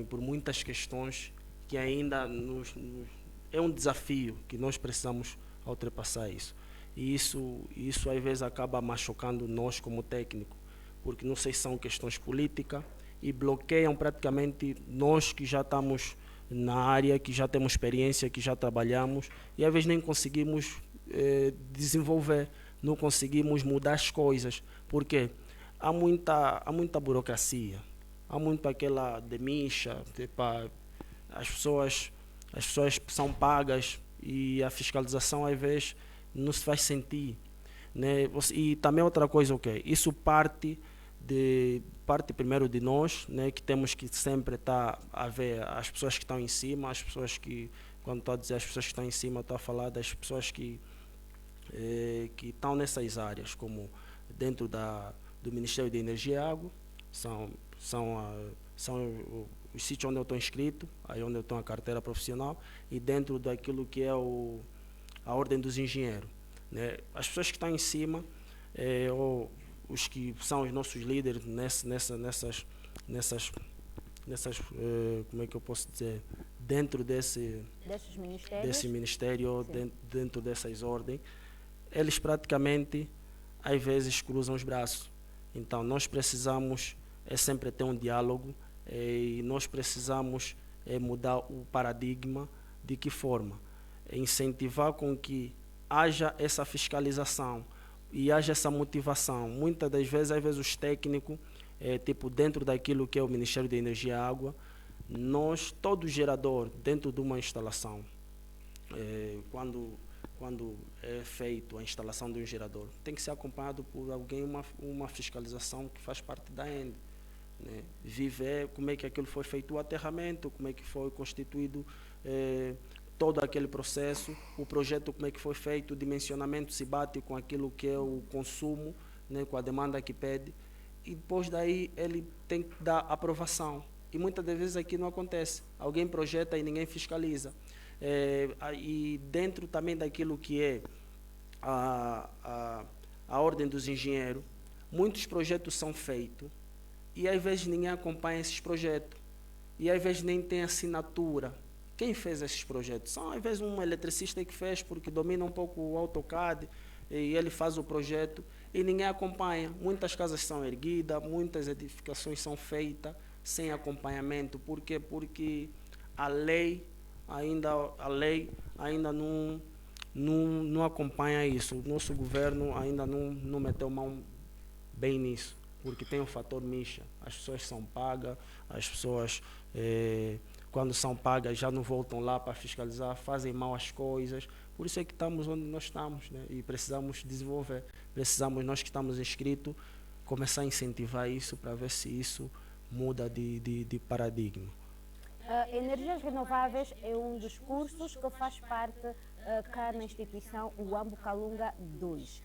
Speaker 5: por muitas questões que ainda é um desafio que nós precisamos ultrapassar isso. E isso às vezes acaba machucando nós como técnico, porque não sei se são questões políticas e bloqueiam praticamente nós que já estamos na área, que já temos experiência, que já trabalhamos, e às vezes nem conseguimos desenvolver, não conseguimos mudar as coisas. Por quê? Há muita burocracia, há muito aquela demicha, tipo, as pessoas são pagas e a fiscalização às vezes não se faz sentir, né? E também outra coisa, isso parte primeiro de nós, né, que temos que sempre estar a ver as pessoas que estão em cima, as pessoas que, quando estou a dizer as pessoas que estão em cima, estou a falar das pessoas que estão nessas áreas, como dentro do Ministério de Energia e Água, são os sítios onde eu estou inscrito, aí onde eu estou a carteira profissional, e dentro daquilo que é a ordem dos engenheiros, né? As pessoas que estão em cima, ou os que são os nossos líderes nessas como é que eu posso dizer, dentro desse ministério, ou dentro dessas ordens, eles praticamente às vezes cruzam os braços. Então nós precisamos sempre ter um diálogo, e nós precisamos mudar o paradigma. De que forma? Incentivar com que haja essa fiscalização e haja essa motivação. Muitas das vezes, às vezes os técnicos, dentro daquilo que é o Ministério da Energia e Água, todo gerador dentro de uma instalação, quando é feito a instalação de um gerador, tem que ser acompanhado por alguém, uma fiscalização que faz parte da ENDE, né? Viver como é que aquilo foi feito, o aterramento, como é que foi constituído todo aquele processo, o projeto como é que foi feito, o dimensionamento se bate com aquilo que é o consumo, né, com a demanda que pede, e depois daí ele tem que dar aprovação. E muitas das vezes aqui não acontece, alguém projeta e ninguém fiscaliza. E dentro também daquilo que é a ordem dos engenheiros, muitos projetos são feitos e às vezes ninguém acompanha esses projetos, e às vezes nem tem assinatura. Quem fez esses projetos? São às vezes um eletricista que fez, porque domina um pouco o AutoCAD, e ele faz o projeto e ninguém acompanha. Muitas casas são erguidas, muitas edificações são feitas sem acompanhamento. Por quê? Porque a lei ainda não acompanha isso. O nosso governo ainda não meteu mão bem nisso, porque tem o fator micha. As pessoas são pagas, as pessoas quando são pagas já não voltam lá para fiscalizar, fazem mal as coisas. Por isso é que estamos onde nós estamos, né? E precisamos desenvolver. Precisamos, nós que estamos inscritos, começar a incentivar isso para ver se isso muda de paradigma.
Speaker 4: Energias renováveis é um dos cursos que faz parte cá na instituição Uambo Kalunga 2.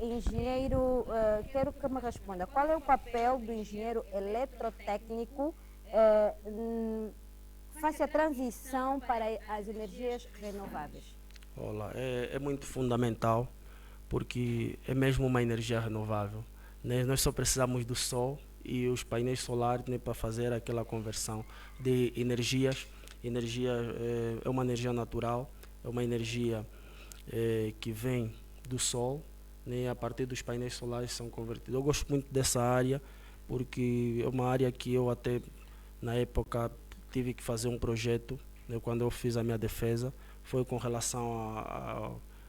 Speaker 4: Engenheiro, quero que me responda, qual é o papel do engenheiro eletrotécnico face à transição para as energias renováveis?
Speaker 5: Olá, é muito fundamental, porque é mesmo uma energia renovável, né? Nós só precisamos do sol e os painéis solares, né, para fazer aquela conversão de energias. Energia é uma energia natural, é uma energia que vem do sol, né, a partir dos painéis solares são convertidos. Eu gosto muito dessa área, porque é uma área que eu até, na época, tive que fazer um projeto, né, quando eu fiz a minha defesa, foi com relação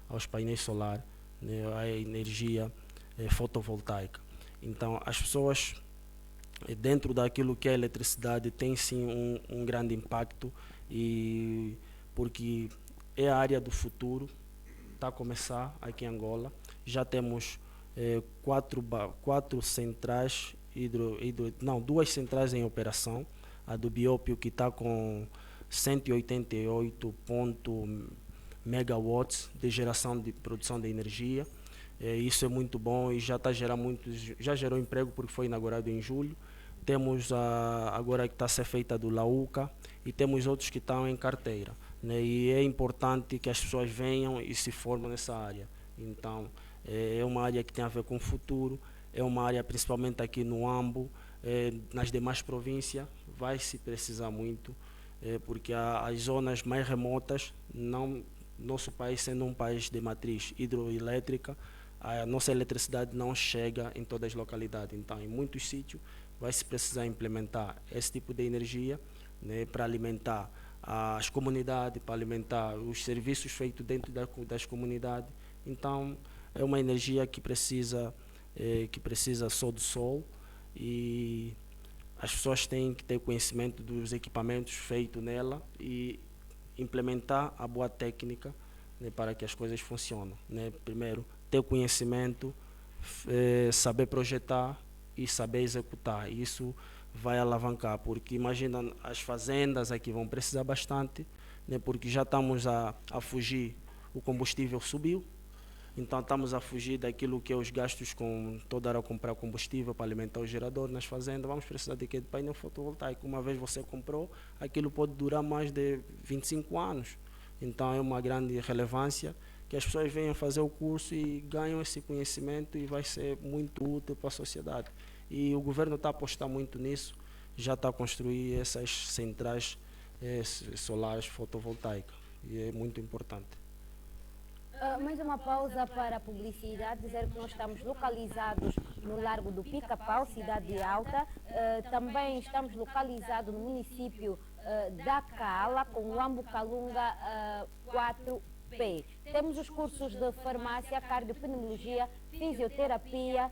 Speaker 5: aos painéis solares, né, a energia fotovoltaica. Então, as pessoas, dentro daquilo que é a eletricidade, tem sim um grande impacto, e porque é a área do futuro, está a começar aqui em Angola. Já temos quatro centrais duas centrais em operação. A do Biópio, que está com 188 megawatts de geração de produção de energia. Isso é muito bom e já está já gerou emprego, porque foi inaugurado em julho. Temos agora que está a ser feita do Lauca, e temos outros que estão em carteira, né? E é importante que as pessoas venham e se formem nessa área. Então, é uma área que tem a ver com o futuro, é uma área principalmente aqui no Ambo, nas demais províncias vai se precisar muito, porque as zonas mais remotas, nosso país sendo um país de matriz hidroelétrica, a nossa eletricidade não chega em todas as localidades. Então, em muitos sítios vai se precisar implementar esse tipo de energia, né, para alimentar as comunidades, para alimentar os serviços feitos dentro das comunidades. Então, é uma energia que precisa só do sol, e as pessoas têm que ter conhecimento dos equipamentos feitos nela e implementar a boa técnica, né, para que as coisas funcionem, né? Primeiro, ter conhecimento, saber projetar e saber executar. Isso vai alavancar, porque imagina, as fazendas aqui vão precisar bastante, né, porque já estamos a fugir, o combustível subiu, então estamos a fugir daquilo que é os gastos com toda hora comprar combustível para alimentar o gerador nas fazendas. Vamos precisar de quê? De painel fotovoltaico. Uma vez você comprou, aquilo pode durar mais de 25 anos. Então é uma grande relevância que as pessoas venham fazer o curso e ganham esse conhecimento, e vai ser muito útil para a sociedade. E o governo está a apostar muito nisso, já está a construir essas centrais solares fotovoltaicas, e é muito importante.
Speaker 4: Mais uma pausa para a publicidade, dizer que nós estamos localizados no Largo do Pica-Pau, Cidade Alta. Também estamos localizados no município da Cala, com o Uambo Kalunga 4P. Temos os cursos de farmácia, cardiopneumologia, fisioterapia,